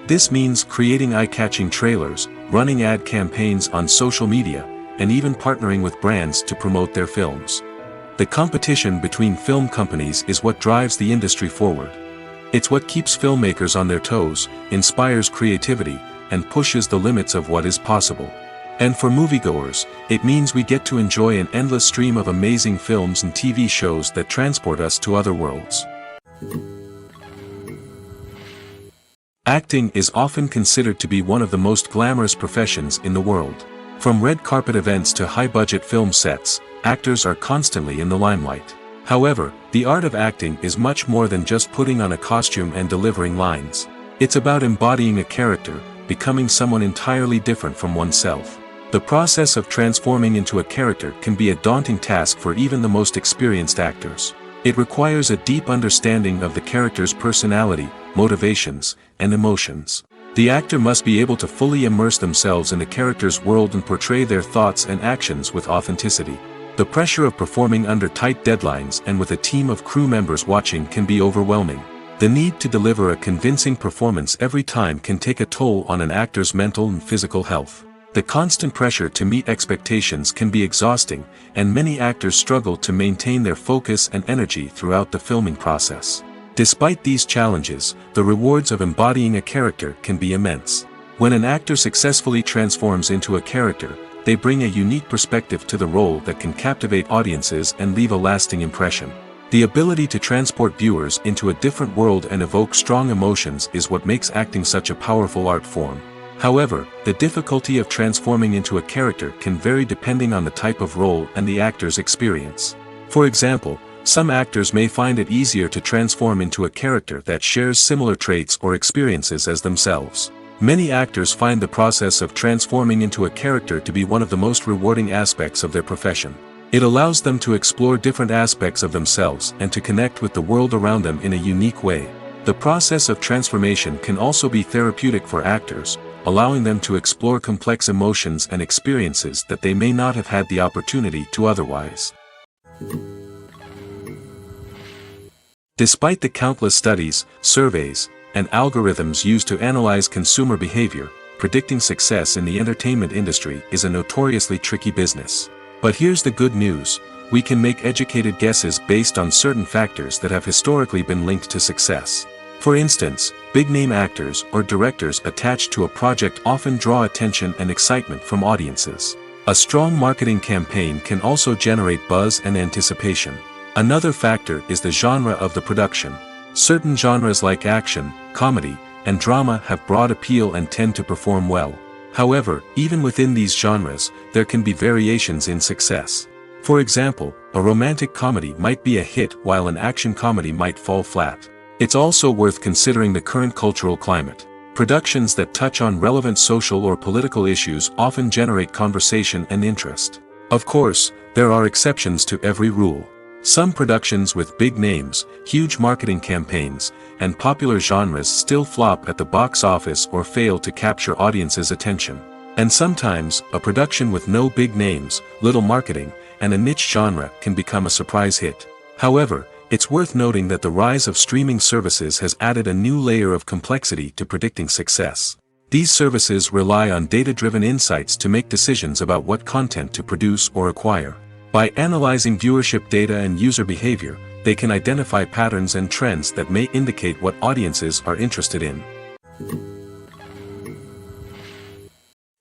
This means creating eye-catching trailers, running ad campaigns on social media, and even partnering with brands to promote their films. The competition between film companies is what drives the industry forward. It's what keeps filmmakers on their toes, inspires creativity, and pushes the limits of what is possible. And for moviegoers, it means we get to enjoy an endless stream of amazing films and TV shows that transport us to other worlds. Acting is often considered to be one of the most glamorous professions in the world. From red carpet events to high-budget film sets, actors are constantly in the limelight. However, the art of acting is much more than just putting on a costume and delivering lines. It's about embodying a character, becoming someone entirely different from oneself. The process of transforming into a character can be a daunting task for even the most experienced actors. It requires a deep understanding of the character's personality, motivations, and emotions. The actor must be able to fully immerse themselves in the character's world and portray their thoughts and actions with authenticity. The pressure of performing under tight deadlines and with a team of crew members watching can be overwhelming. The need to deliver a convincing performance every time can take a toll on an actor's mental and physical health. The constant pressure to meet expectations can be exhausting, and many actors struggle to maintain their focus and energy throughout the filming process. Despite these challenges, the rewards of embodying a character can be immense. When an actor successfully transforms into a character, they bring a unique perspective to the role that can captivate audiences and leave a lasting impression. The ability to transport viewers into a different world and evoke strong emotions is what makes acting such a powerful art form. However, the difficulty of transforming into a character can vary depending on the type of role and the actor's experience. For example, some actors may find it easier to transform into a character that shares similar traits or experiences as themselves. Many actors find the process of transforming into a character to be one of the most rewarding aspects of their profession. It allows them to explore different aspects of themselves and to connect with the world around them in a unique way. The process of transformation can also be therapeutic for actors, allowing them to explore complex emotions and experiences that they may not have had the opportunity to otherwise. Despite the countless studies, surveys, and algorithms used to analyze consumer behavior, predicting success in the entertainment industry is a notoriously tricky business. But here's the good news: we can make educated guesses based on certain factors that have historically been linked to success. For instance, big-name actors or directors attached to a project often draw attention and excitement from audiences. A strong marketing campaign can also generate buzz and anticipation. Another factor is the genre of the production. Certain genres like action, comedy, and drama have broad appeal and tend to perform well. However, even within these genres, there can be variations in success. For example, a romantic comedy might be a hit while an action comedy might fall flat. It's also worth considering the current cultural climate. Productions that touch on relevant social or political issues often generate conversation and interest. Of course, there are exceptions to every rule. Some productions with big names, huge marketing campaigns, and popular genres still flop at the box office or fail to capture audiences' attention. And sometimes, a production with no big names, little marketing, and a niche genre can become a surprise hit. However, it's worth noting that the rise of streaming services has added a new layer of complexity to predicting success. These services rely on data-driven insights to make decisions about what content to produce or acquire. By analyzing viewership data and user behavior, they can identify patterns and trends that may indicate what audiences are interested in.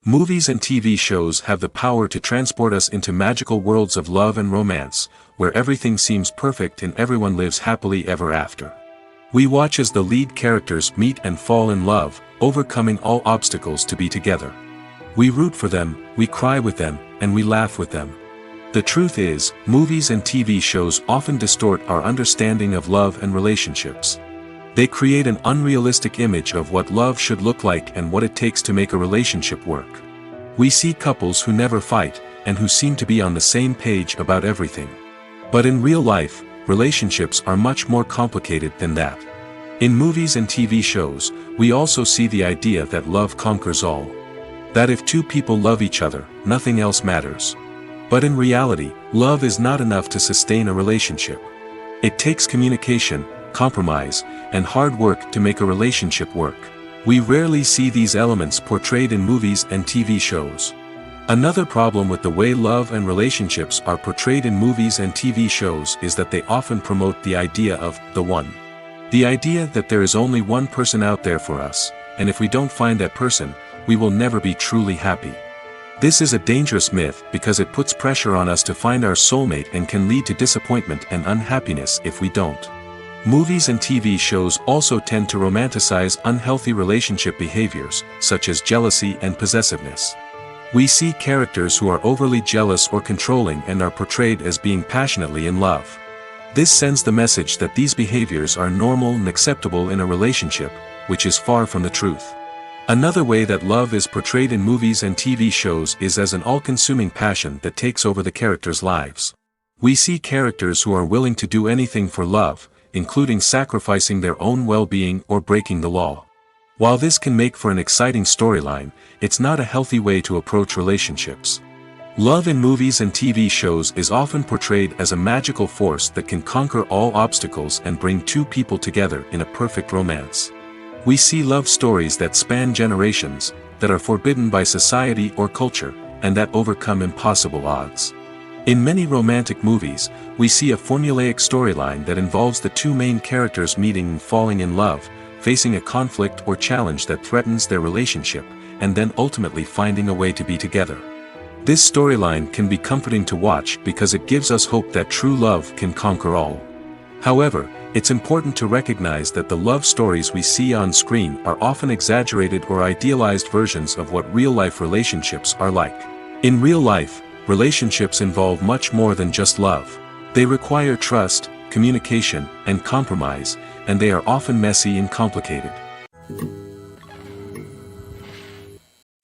Movies and TV shows have the power to transport us into magical worlds of love and romance, where everything seems perfect and everyone lives happily ever after. We watch as the lead characters meet and fall in love, overcoming all obstacles to be together. We root for them, we cry with them, and we laugh with them. The truth is, movies and TV shows often distort our understanding of love and relationships. They create an unrealistic image of what love should look like and what it takes to make a relationship work. We see couples who never fight, and who seem to be on the same page about everything. But in real life, relationships are much more complicated than that. In movies and TV shows, we also see the idea that love conquers all. That if two people love each other, nothing else matters. But in reality, love is not enough to sustain a relationship. It takes communication, compromise, and hard work to make a relationship work. We rarely see these elements portrayed in movies and TV shows. Another problem with the way love and relationships are portrayed in movies and TV shows is that they often promote the idea of the one. The idea that there is only one person out there for us, and if we don't find that person, we will never be truly happy. This is a dangerous myth because it puts pressure on us to find our soulmate and can lead to disappointment and unhappiness if we don't. Movies and TV shows also tend to romanticize unhealthy relationship behaviors, such as jealousy and possessiveness. We see characters who are overly jealous or controlling and are portrayed as being passionately in love. This sends the message that these behaviors are normal and acceptable in a relationship, which is far from the truth. Another way that love is portrayed in movies and TV shows is as an all-consuming passion that takes over the characters' lives. We see characters who are willing to do anything for love, including sacrificing their own well-being or breaking the law. While this can make for an exciting storyline, it's not a healthy way to approach relationships. Love in movies and TV shows is often portrayed as a magical force that can conquer all obstacles and bring two people together in a perfect romance. We see love stories that span generations, that are forbidden by society or culture, and that overcome impossible odds. In many romantic movies, we see a formulaic storyline that involves the two main characters meeting and falling in love, facing a conflict or challenge that threatens their relationship, and then ultimately finding a way to be together. This storyline can be comforting to watch because it gives us hope that true love can conquer all. However, it's important to recognize that the love stories we see on screen are often exaggerated or idealized versions of what real-life relationships are like. In real life, relationships involve much more than just love. They require trust, communication, and compromise, and they are often messy and complicated.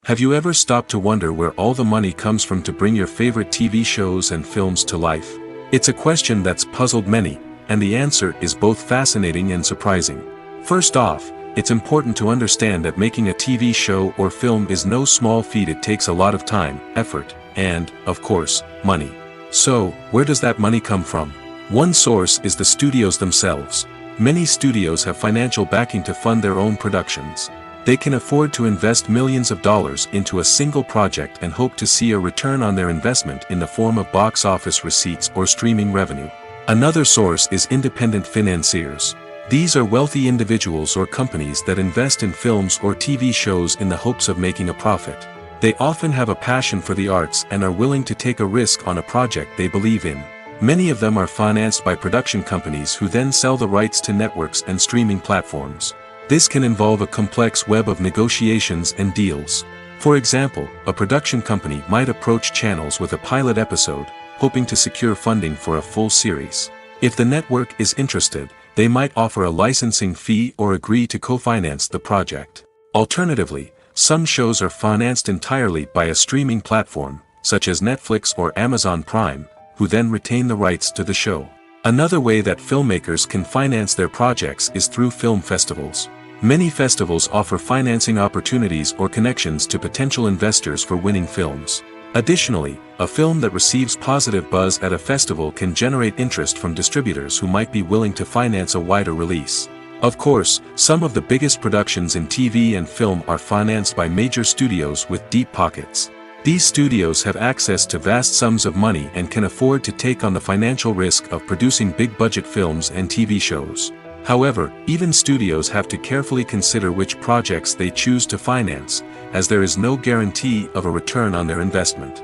Have you ever stopped to wonder where all the money comes from to bring your favorite TV shows and films to life? It's a question that's puzzled many, and the answer is both fascinating and surprising. First off, it's important to understand that making a TV show or film is no small feat. It takes a lot of time, effort, and, of course, money. So, where does that money come from? One source is the studios themselves. Many studios have financial backing to fund their own productions. They can afford to invest millions of dollars into a single project and hope to see a return on their investment in the form of box office receipts or streaming revenue. Another source is independent financiers. These are wealthy individuals or companies that invest in films or TV shows in the hopes of making a profit. They often have a passion for the arts and are willing to take a risk on a project they believe in. Many of them are financed by production companies who then sell the rights to networks and streaming platforms. This can involve a complex web of negotiations and deals. For example, a production company might approach channels with a pilot episode, hoping to secure funding for a full series. If the network is interested, they might offer a licensing fee or agree to co-finance the project. Alternatively, some shows are financed entirely by a streaming platform, such as Netflix or Amazon Prime, who then retain the rights to the show. Another way that filmmakers can finance their projects is through film festivals. Many festivals offer financing opportunities or connections to potential investors for winning films. Additionally, a film that receives positive buzz at a festival can generate interest from distributors who might be willing to finance a wider release. Of course, some of the biggest productions in TV and film are financed by major studios with deep pockets. These studios have access to vast sums of money and can afford to take on the financial risk of producing big-budget films and TV shows. However, even studios have to carefully consider which projects they choose to finance, as there is no guarantee of a return on their investment.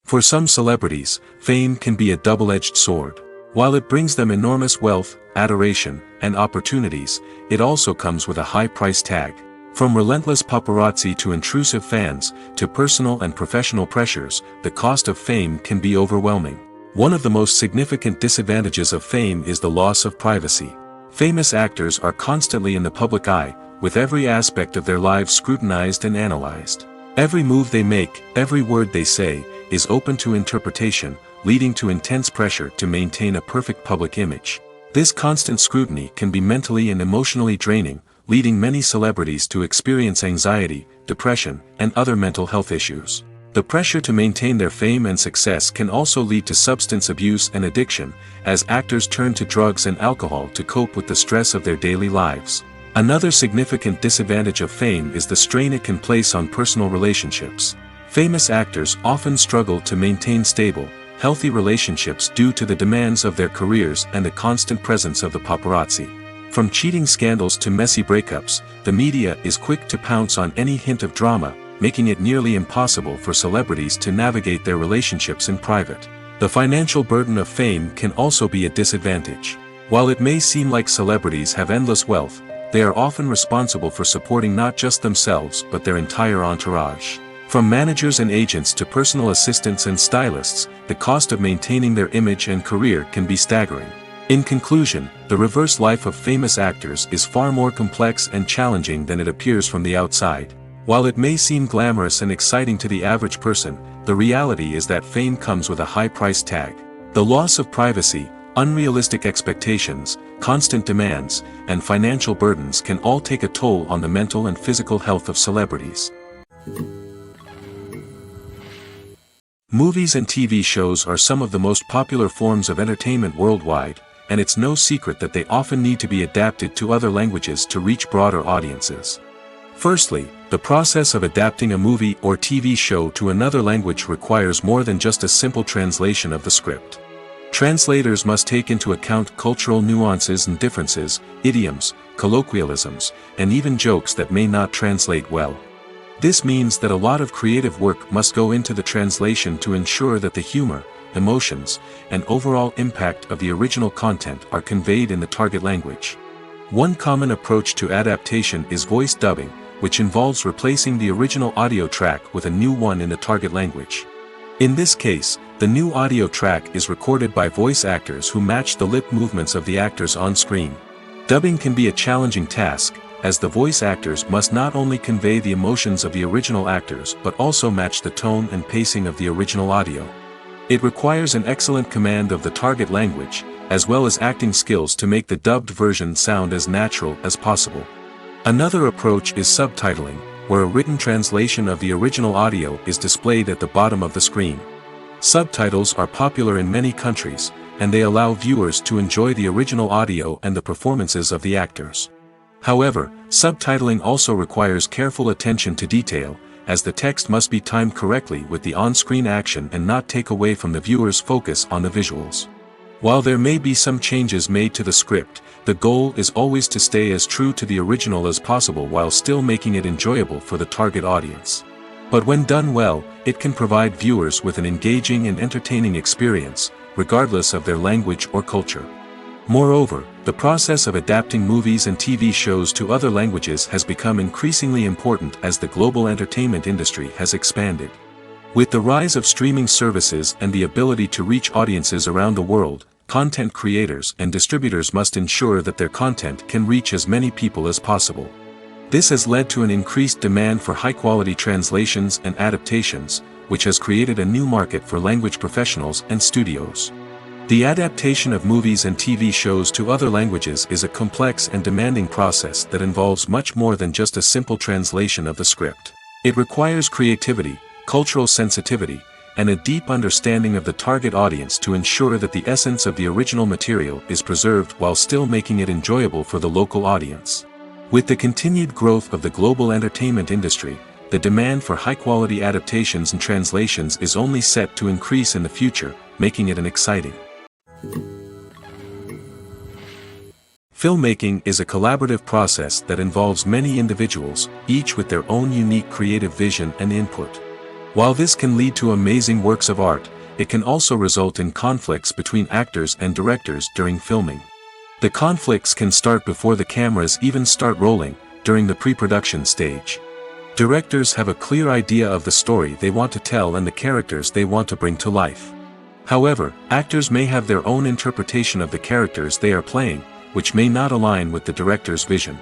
For some celebrities, fame can be a double-edged sword. While it brings them enormous wealth, adoration, and opportunities, it also comes with a high price tag. From relentless paparazzi to intrusive fans, to personal and professional pressures, the cost of fame can be overwhelming. One of the most significant disadvantages of fame is the loss of privacy. Famous actors are constantly in the public eye, with every aspect of their lives scrutinized and analyzed. Every move they make, every word they say, is open to interpretation, leading to intense pressure to maintain a perfect public image. This constant scrutiny can be mentally and emotionally draining, leading many celebrities to experience anxiety, depression, and other mental health issues. The pressure to maintain their fame and success can also lead to substance abuse and addiction, as actors turn to drugs and alcohol to cope with the stress of their daily lives. Another significant disadvantage of fame is the strain it can place on personal relationships. Famous actors often struggle to maintain stable, healthy relationships due to the demands of their careers and the constant presence of the paparazzi. From cheating scandals to messy breakups, the media is quick to pounce on any hint of drama, making it nearly impossible for celebrities to navigate their relationships in private. The financial burden of fame can also be a disadvantage. While it may seem like celebrities have endless wealth, they are often responsible for supporting not just themselves but their entire entourage. From managers and agents to personal assistants and stylists, the cost of maintaining their image and career can be staggering. In conclusion, the reverse life of famous actors is far more complex and challenging than it appears from the outside. While it may seem glamorous and exciting to the average person, the reality is that fame comes with a high price tag. The loss of privacy, unrealistic expectations, constant demands, and financial burdens can all take a toll on the mental and physical health of celebrities. Movies and TV shows are some of the most popular forms of entertainment worldwide, and it's no secret that they often need to be adapted to other languages to reach broader audiences. Firstly, the process of adapting a movie or TV show to another language requires more than just a simple translation of the script. Translators must take into account cultural nuances and differences, idioms, colloquialisms, and even jokes that may not translate well. This means that a lot of creative work must go into the translation to ensure that the humor, emotions, and overall impact of the original content are conveyed in the target language. One common approach to adaptation is voice dubbing, which involves replacing the original audio track with a new one in the target language. In this case, the new audio track is recorded by voice actors who match the lip movements of the actors on screen. Dubbing can be a challenging task, as the voice actors must not only convey the emotions of the original actors but also match the tone and pacing of the original audio. It requires an excellent command of the target language, as well as acting skills to make the dubbed version sound as natural as possible. Another approach is subtitling, where a written translation of the original audio is displayed at the bottom of the screen. Subtitles are popular in many countries, and they allow viewers to enjoy the original audio and the performances of the actors. However, subtitling also requires careful attention to detail, as the text must be timed correctly with the on-screen action and not take away from the viewer's focus on the visuals. While there may be some changes made to the script, the goal is always to stay as true to the original as possible while still making it enjoyable for the target audience. But when done well, it can provide viewers with an engaging and entertaining experience, regardless of their language or culture. Moreover, the process of adapting movies and TV shows to other languages has become increasingly important as the global entertainment industry has expanded. With the rise of streaming services and the ability to reach audiences around the world, content creators and distributors must ensure that their content can reach as many people as possible. This has led to an increased demand for high-quality translations and adaptations, which has created a new market for language professionals and studios. The adaptation of movies and TV shows to other languages is a complex and demanding process that involves much more than just a simple translation of the script. It requires creativity, cultural sensitivity, and a deep understanding of the target audience to ensure that the essence of the original material is preserved while still making it enjoyable for the local audience. With the continued growth of the global entertainment industry, the demand for high-quality adaptations and translations is only set to increase in the future, making it an exciting. Filmmaking is a collaborative process that involves many individuals, each with their own unique creative vision and input. While this can lead to amazing works of art, it can also result in conflicts between actors and directors during filming. The conflicts can start before the cameras even start rolling, during the pre-production stage. Directors have a clear idea of the story they want to tell and the characters they want to bring to life. However, actors may have their own interpretation of the characters they are playing, which may not align with the director's vision.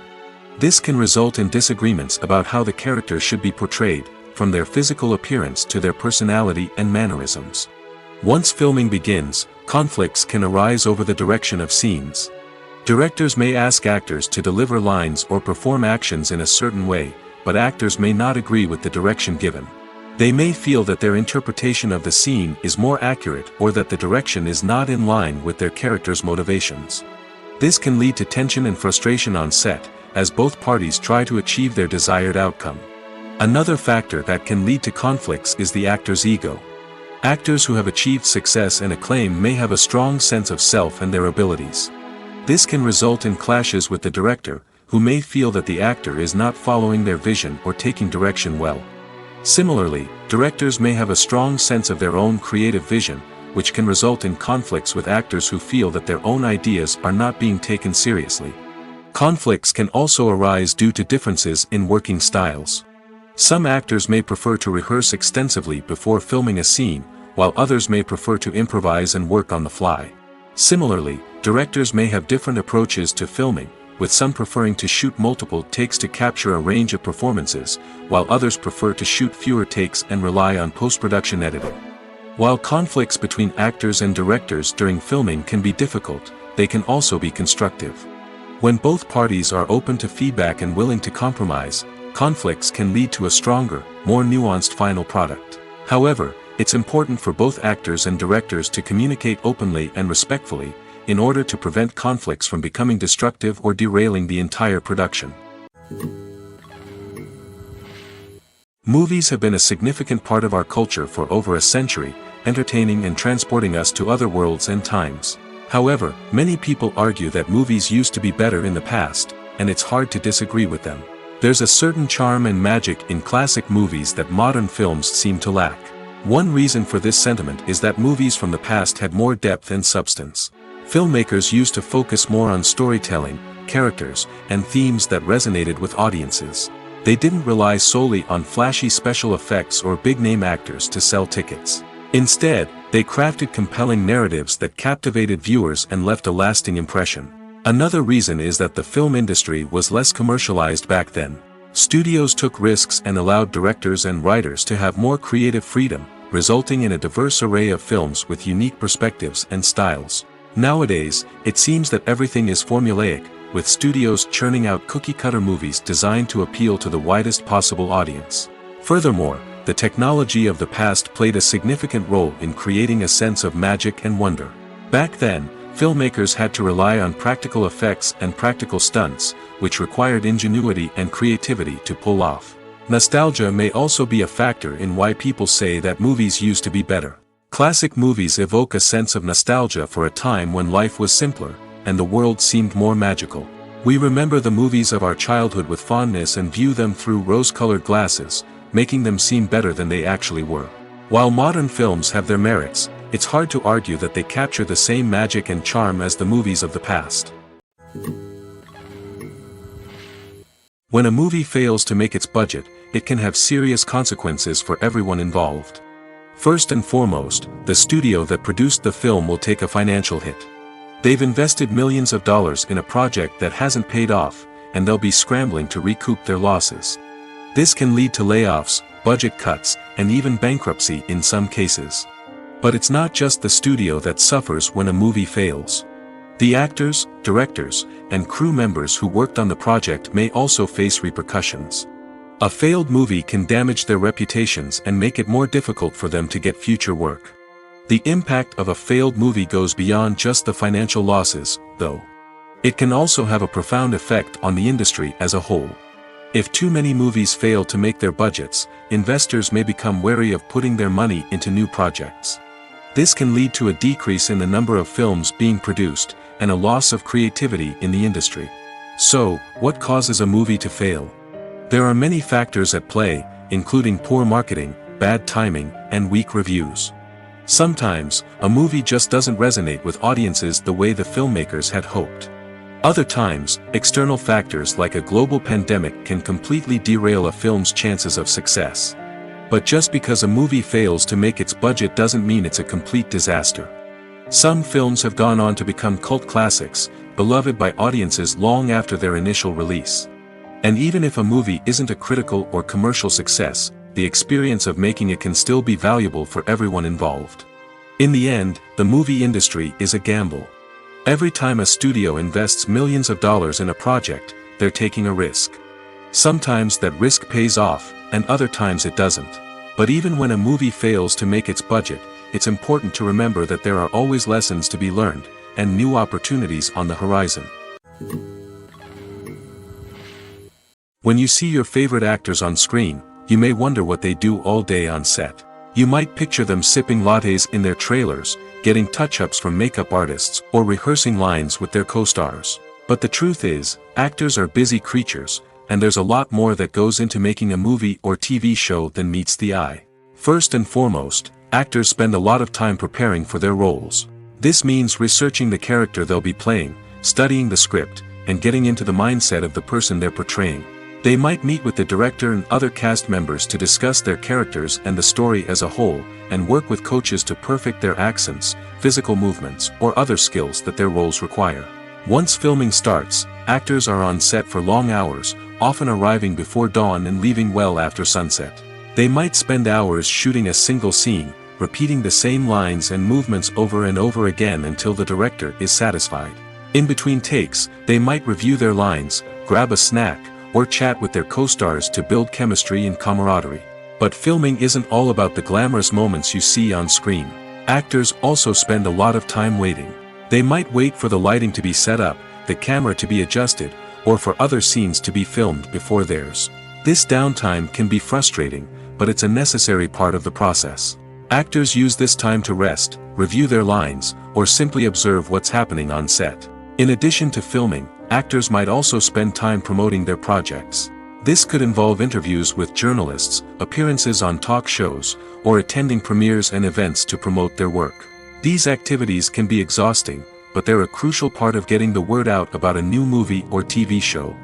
This can result in disagreements about how the characters should be portrayed, from their physical appearance to their personality and mannerisms. Once filming begins, conflicts can arise over the direction of scenes. Directors may ask actors to deliver lines or perform actions in a certain way, but actors may not agree with the direction given. They may feel that their interpretation of the scene is more accurate or that the direction is not in line with their character's motivations. This can lead to tension and frustration on set, as both parties try to achieve their desired outcome. Another factor that can lead to conflicts is the actor's ego. Actors who have achieved success and acclaim may have a strong sense of self and their abilities. This can result in clashes with the director, who may feel that the actor is not following their vision or taking direction well. Similarly, directors may have a strong sense of their own creative vision, which can result in conflicts with actors who feel that their own ideas are not being taken seriously. Conflicts can also arise due to differences in working styles. Some actors may prefer to rehearse extensively before filming a scene, while others may prefer to improvise and work on the fly. Similarly, directors may have different approaches to filming, with some preferring to shoot multiple takes to capture a range of performances, while others prefer to shoot fewer takes and rely on post-production editing. While conflicts between actors and directors during filming can be difficult, they can also be constructive. When both parties are open to feedback and willing to compromise, conflicts can lead to a stronger, more nuanced final product. However, it's important for both actors and directors to communicate openly and respectfully, in order to prevent conflicts from becoming destructive or derailing the entire production. Movies have been a significant part of our culture for over a century, entertaining and transporting us to other worlds and times. However, many people argue that movies used to be better in the past, and it's hard to disagree with them. There's a certain charm and magic in classic movies that modern films seem to lack. One reason for this sentiment is that movies from the past had more depth and substance. Filmmakers used to focus more on storytelling, characters, and themes that resonated with audiences. They didn't rely solely on flashy special effects or big-name actors to sell tickets. Instead, they crafted compelling narratives that captivated viewers and left a lasting impression. Another reason is that the film industry was less commercialized back then. Studios took risks and allowed directors and writers to have more creative freedom, resulting in a diverse array of films with unique perspectives and styles. Nowadays, it seems that everything is formulaic, with studios churning out cookie-cutter movies designed to appeal to the widest possible audience. Furthermore, the technology of the past played a significant role in creating a sense of magic and wonder. Back then, filmmakers had to rely on practical effects and practical stunts, which required ingenuity and creativity to pull off. Nostalgia may also be a factor in why people say that movies used to be better. Classic movies evoke a sense of nostalgia for a time when life was simpler, and the world seemed more magical. We remember the movies of our childhood with fondness and view them through rose-colored glasses, making them seem better than they actually were. While modern films have their merits, it's hard to argue that they capture the same magic and charm as the movies of the past. When a movie fails to make its budget, it can have serious consequences for everyone involved. First and foremost, the studio that produced the film will take a financial hit. They've invested millions of dollars in a project that hasn't paid off, and they'll be scrambling to recoup their losses. This can lead to layoffs, budget cuts, and even bankruptcy in some cases. But it's not just the studio that suffers when a movie fails. The actors, directors, and crew members who worked on the project may also face repercussions. A failed movie can damage their reputations and make it more difficult for them to get future work. The impact of a failed movie goes beyond just the financial losses, though. It can also have a profound effect on the industry as a whole. If too many movies fail to make their budgets, investors may become wary of putting their money into new projects. This can lead to a decrease in the number of films being produced, and a loss of creativity in the industry. So, what causes a movie to fail? There are many factors at play, including poor marketing, bad timing, and weak reviews. Sometimes, a movie just doesn't resonate with audiences the way the filmmakers had hoped. Other times, external factors like a global pandemic can completely derail a film's chances of success. But just because a movie fails to make its budget doesn't mean it's a complete disaster. Some films have gone on to become cult classics, beloved by audiences long after their initial release. And even if a movie isn't a critical or commercial success, the experience of making it can still be valuable for everyone involved. In the end, the movie industry is a gamble. Every time a studio invests millions of dollars in a project, they're taking a risk. Sometimes that risk pays off, and other times it doesn't. But even when a movie fails to make its budget, it's important to remember that there are always lessons to be learned, and new opportunities on the horizon. When you see your favorite actors on screen, you may wonder what they do all day on set. You might picture them sipping lattes in their trailers, getting touch-ups from makeup artists, or rehearsing lines with their co-stars. But the truth is, actors are busy creatures, and there's a lot more that goes into making a movie or TV show than meets the eye. First and foremost, actors spend a lot of time preparing for their roles. This means researching the character they'll be playing, studying the script, and getting into the mindset of the person they're portraying. They might meet with the director and other cast members to discuss their characters and the story as a whole, and work with coaches to perfect their accents, physical movements, or other skills that their roles require. Once filming starts, actors are on set for long hours, often arriving before dawn and leaving well after sunset. They might spend hours shooting a single scene, repeating the same lines and movements over and over again until the director is satisfied. In between takes, they might review their lines, grab a snack, or chat with their co-stars to build chemistry and camaraderie. But filming isn't all about the glamorous moments you see on screen. Actors also spend a lot of time waiting. They might wait for the lighting to be set up, the camera to be adjusted, or for other scenes to be filmed before theirs. This downtime can be frustrating, but it's a necessary part of the process. Actors use this time to rest, review their lines, or simply observe what's happening on set. In addition to filming, actors might also spend time promoting their projects. This could involve interviews with journalists, appearances on talk shows, or attending premieres and events to promote their work. These activities can be exhausting, but they're a crucial part of getting the word out about a new movie or TV show.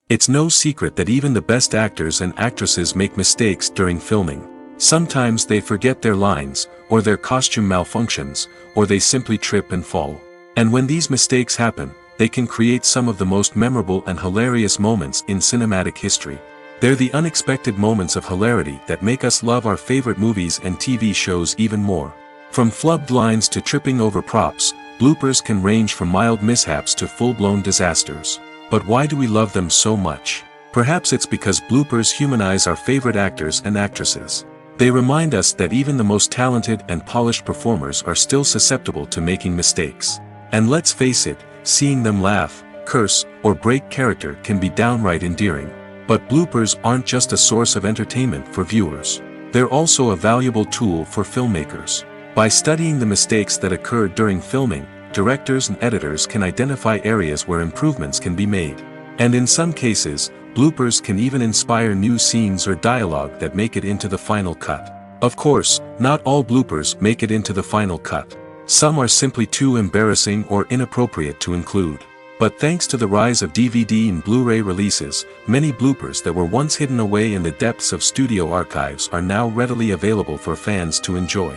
It's no secret that even the best actors and actresses make mistakes during filming. Sometimes they forget their lines, or their costume malfunctions, or they simply trip and fall. And when these mistakes happen, they can create some of the most memorable and hilarious moments in cinematic history. They're the unexpected moments of hilarity that make us love our favorite movies and TV shows even more. From flubbed lines to tripping over props, bloopers can range from mild mishaps to full-blown disasters. But why do we love them so much? Perhaps it's because bloopers humanize our favorite actors and actresses. They remind us that even the most talented and polished performers are still susceptible to making mistakes. And let's face it, seeing them laugh, curse, or break character can be downright endearing. But bloopers aren't just a source of entertainment for viewers. They're also a valuable tool for filmmakers. By studying the mistakes that occur during filming, directors and editors can identify areas where improvements can be made. And in some cases, bloopers can even inspire new scenes or dialogue that make it into the final cut. Of course, not all bloopers make it into the final cut. Some are simply too embarrassing or inappropriate to include. But thanks to the rise of DVD and Blu-ray releases, many bloopers that were once hidden away in the depths of studio archives are now readily available for fans to enjoy.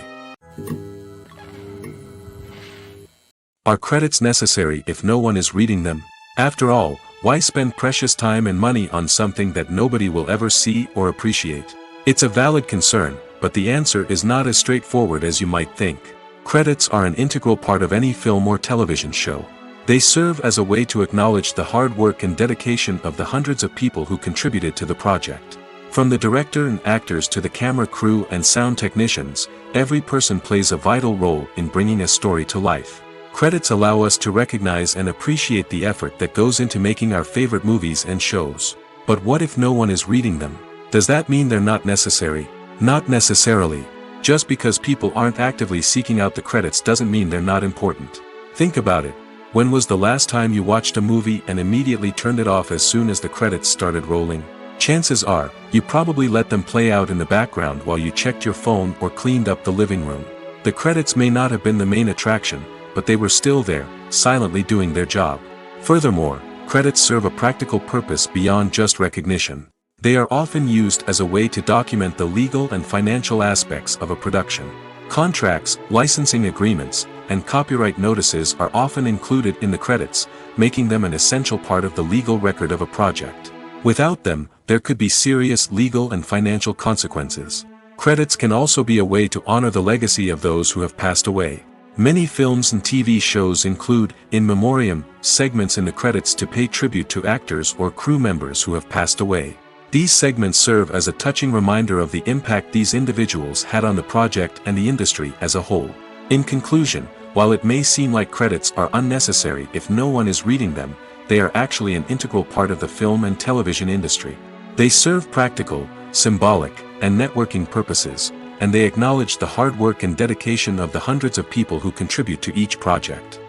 Are credits necessary if no one is reading them? After all, why spend precious time and money on something that nobody will ever see or appreciate? It's a valid concern, but the answer is not as straightforward as you might think. Credits are an integral part of any film or television show. They serve as a way to acknowledge the hard work and dedication of the hundreds of people who contributed to the project. From the director and actors to the camera crew and sound technicians, every person plays a vital role in bringing a story to life. Credits allow us to recognize and appreciate the effort that goes into making our favorite movies and shows. But what if no one is reading them? Does that mean they're not necessary? Not necessarily. Just because people aren't actively seeking out the credits doesn't mean they're not important. Think about it. When was the last time you watched a movie and immediately turned it off as soon as the credits started rolling? Chances are, you probably let them play out in the background while you checked your phone or cleaned up the living room. The credits may not have been the main attraction, but they were still there, silently doing their job. Furthermore, credits serve a practical purpose beyond just recognition. They are often used as a way to document the legal and financial aspects of a production. Contracts, licensing agreements, and copyright notices are often included in the credits, making them an essential part of the legal record of a project. Without them, there could be serious legal and financial consequences. Credits can also be a way to honor the legacy of those who have passed away. Many films and TV shows include, in memoriam, segments in the credits to pay tribute to actors or crew members who have passed away. These segments serve as a touching reminder of the impact these individuals had on the project and the industry as a whole. In conclusion, while it may seem like credits are unnecessary if no one is reading them, they are actually an integral part of the film and television industry. They serve practical, symbolic, and networking purposes, and they acknowledge the hard work and dedication of the hundreds of people who contribute to each project.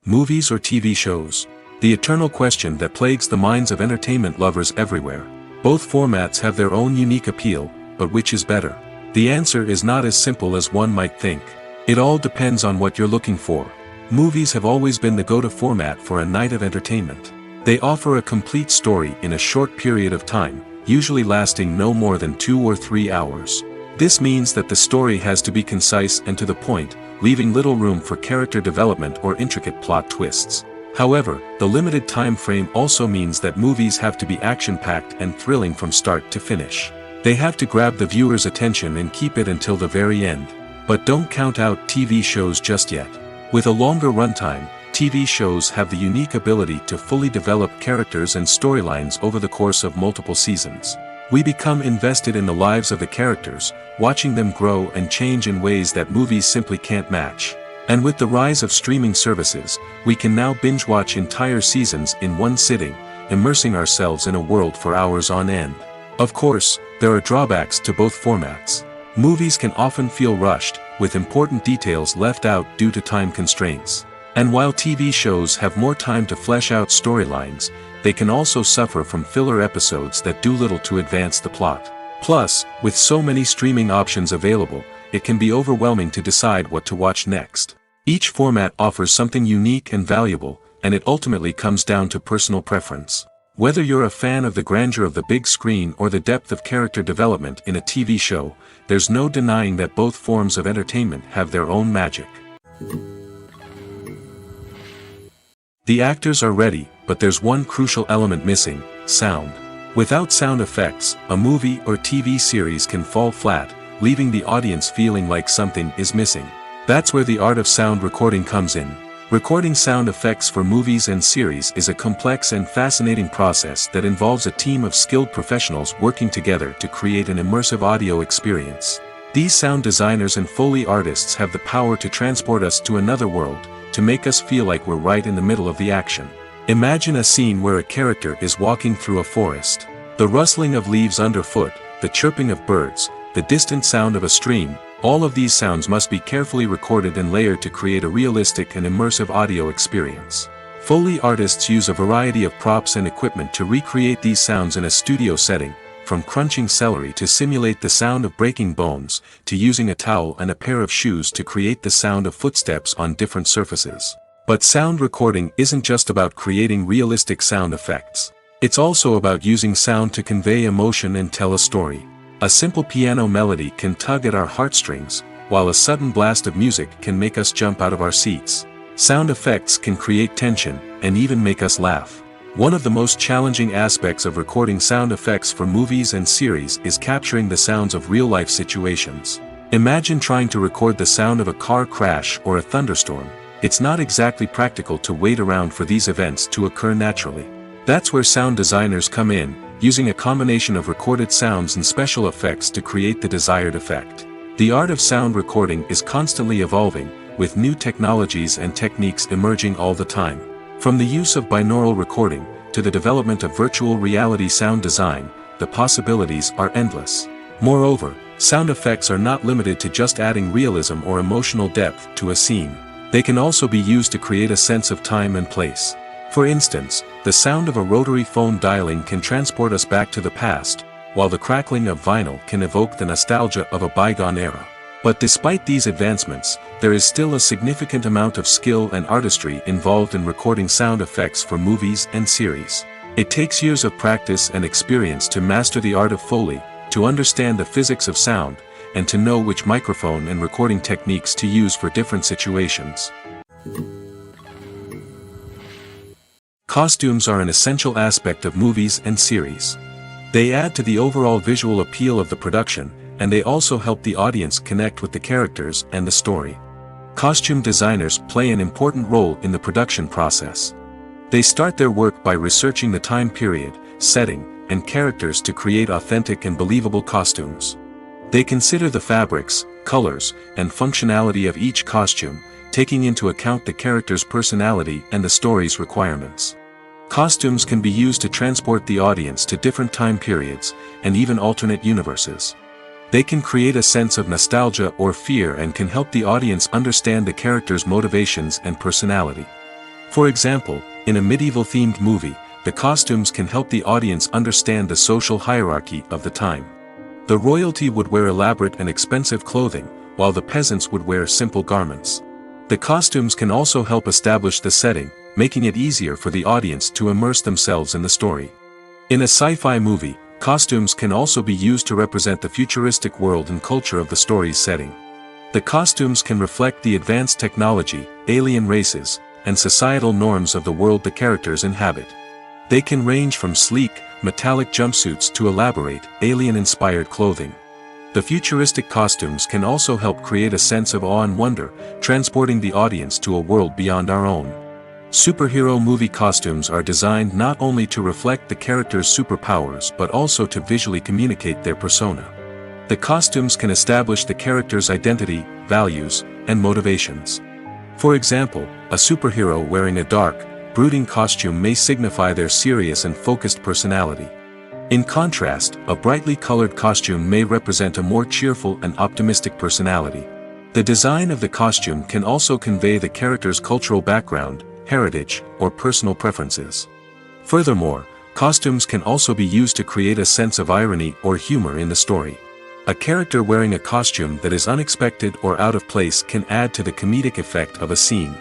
Movies or TV shows? The eternal question that plagues the minds of entertainment lovers everywhere. Both formats have their own unique appeal, but which is better? The answer is not as simple as one might think. It all depends on what you're looking for. Movies have always been the go-to format for a night of entertainment. They offer a complete story in a short period of time, usually lasting no more than 2 or 3 hours. This means that the story has to be concise and to the point, leaving little room for character development or intricate plot twists. However, the limited time frame also means that movies have to be action-packed and thrilling from start to finish. They have to grab the viewer's attention and keep it until the very end. But don't count out TV shows just yet. With a longer runtime, TV shows have the unique ability to fully develop characters and storylines over the course of multiple seasons. We become invested in the lives of the characters, watching them grow and change in ways that movies simply can't match. And with the rise of streaming services, we can now binge-watch entire seasons in one sitting, immersing ourselves in a world for hours on end. Of course, there are drawbacks to both formats. Movies can often feel rushed, with important details left out due to time constraints. And while TV shows have more time to flesh out storylines, they can also suffer from filler episodes that do little to advance the plot. Plus, with so many streaming options available, it can be overwhelming to decide what to watch next. Each format offers something unique and valuable, and it ultimately comes down to personal preference. Whether you're a fan of the grandeur of the big screen or the depth of character development in a TV show, there's no denying that both forms of entertainment have their own magic. The actors are ready, but there's one crucial element missing: sound. Without sound effects, a movie or TV series can fall flat, leaving the audience feeling like something is missing. That's where the art of sound recording comes in. Recording sound effects for movies and series is a complex and fascinating process that involves a team of skilled professionals working together to create an immersive audio experience. These sound designers and Foley artists have the power to transport us to another world, to make us feel like we're right in the middle of the action. Imagine a scene where a character is walking through a forest. The rustling of leaves underfoot, the chirping of birds, the distant sound of a stream, all of these sounds must be carefully recorded and layered to create a realistic and immersive audio experience. Foley artists use a variety of props and equipment to recreate these sounds in a studio setting, from crunching celery to simulate the sound of breaking bones, to using a towel and a pair of shoes to create the sound of footsteps on different surfaces. But sound recording isn't just about creating realistic sound effects. It's also about using sound to convey emotion and tell a story. A simple piano melody can tug at our heartstrings, while a sudden blast of music can make us jump out of our seats. Sound effects can create tension, and even make us laugh. One of the most challenging aspects of recording sound effects for movies and series is capturing the sounds of real-life situations. Imagine trying to record the sound of a car crash or a thunderstorm. It's not exactly practical to wait around for these events to occur naturally. That's where sound designers come in, using a combination of recorded sounds and special effects to create the desired effect. The art of sound recording is constantly evolving, with new technologies and techniques emerging all the time. From the use of binaural recording, to the development of virtual reality sound design, the possibilities are endless. Moreover, sound effects are not limited to just adding realism or emotional depth to a scene. They can also be used to create a sense of time and place. For instance, the sound of a rotary phone dialing can transport us back to the past, while the crackling of vinyl can evoke the nostalgia of a bygone era. But despite these advancements, there is still a significant amount of skill and artistry involved in recording sound effects for movies and series. It takes years of practice and experience to master the art of Foley, to understand the physics of sound, and to know which microphone and recording techniques to use for different situations. Costumes are an essential aspect of movies and series. They add to the overall visual appeal of the production, and they also help the audience connect with the characters and the story. Costume designers play an important role in the production process. They start their work by researching the time period, setting, and characters to create authentic and believable costumes. They consider the fabrics, colors, and functionality of each costume, taking into account the character's personality and the story's requirements. Costumes can be used to transport the audience to different time periods, and even alternate universes. They can create a sense of nostalgia or fear and can help the audience understand the character's motivations and personality. For example, in a medieval-themed movie, the costumes can help the audience understand the social hierarchy of the time. The royalty would wear elaborate and expensive clothing, while the peasants would wear simple garments. The costumes can also help establish the setting, making it easier for the audience to immerse themselves in the story. In a sci-fi movie, costumes can also be used to represent the futuristic world and culture of the story's setting. The costumes can reflect the advanced technology, alien races, and societal norms of the world the characters inhabit. They can range from sleek, metallic jumpsuits to elaborate, alien-inspired clothing. The futuristic costumes can also help create a sense of awe and wonder, transporting the audience to a world beyond our own. Superhero movie costumes are designed not only to reflect the character's superpowers but also to visually communicate their persona. The costumes can establish the character's identity, values, and motivations. For example, a superhero wearing a dark, brooding costume may signify their serious and focused personality. In contrast, a brightly colored costume may represent a more cheerful and optimistic personality. The design of the costume can also convey the character's cultural background, heritage, or personal preferences. Furthermore, costumes can also be used to create a sense of irony or humor in the story. A character wearing a costume that is unexpected or out of place can add to the comedic effect of a scene.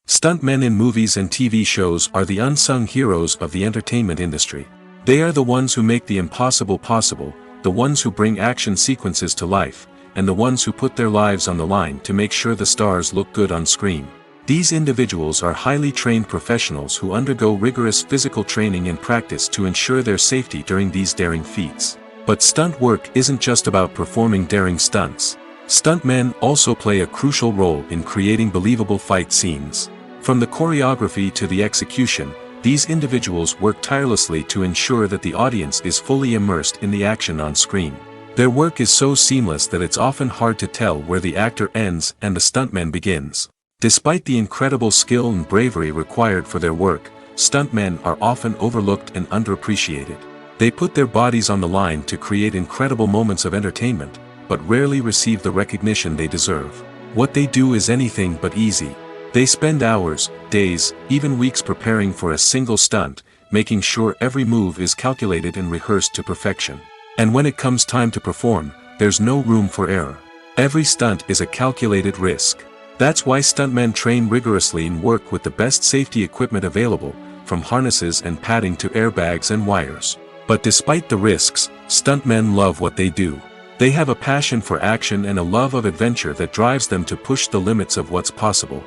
Stuntmen in movies and TV shows are the unsung heroes of the entertainment industry. They are the ones who make the impossible possible, the ones who bring action sequences to life, and the ones who put their lives on the line to make sure the stars look good on screen. These individuals are highly trained professionals who undergo rigorous physical training and practice to ensure their safety during these daring feats. But stunt work isn't just about performing daring stunts. Stuntmen also play a crucial role in creating believable fight scenes. From the choreography to the execution, these individuals work tirelessly to ensure that the audience is fully immersed in the action on screen. Their work is so seamless that it's often hard to tell where the actor ends and the stuntman begins. Despite the incredible skill and bravery required for their work, stuntmen are often overlooked and underappreciated. They put their bodies on the line to create incredible moments of entertainment, but rarely receive the recognition they deserve. What they do is anything but easy. They spend hours, days, even weeks preparing for a single stunt, making sure every move is calculated and rehearsed to perfection. And when it comes time to perform, there's no room for error. Every stunt is a calculated risk. That's why stuntmen train rigorously and work with the best safety equipment available, from harnesses and padding to airbags and wires. But despite the risks, stuntmen love what they do. They have a passion for action and a love of adventure that drives them to push the limits of what's possible.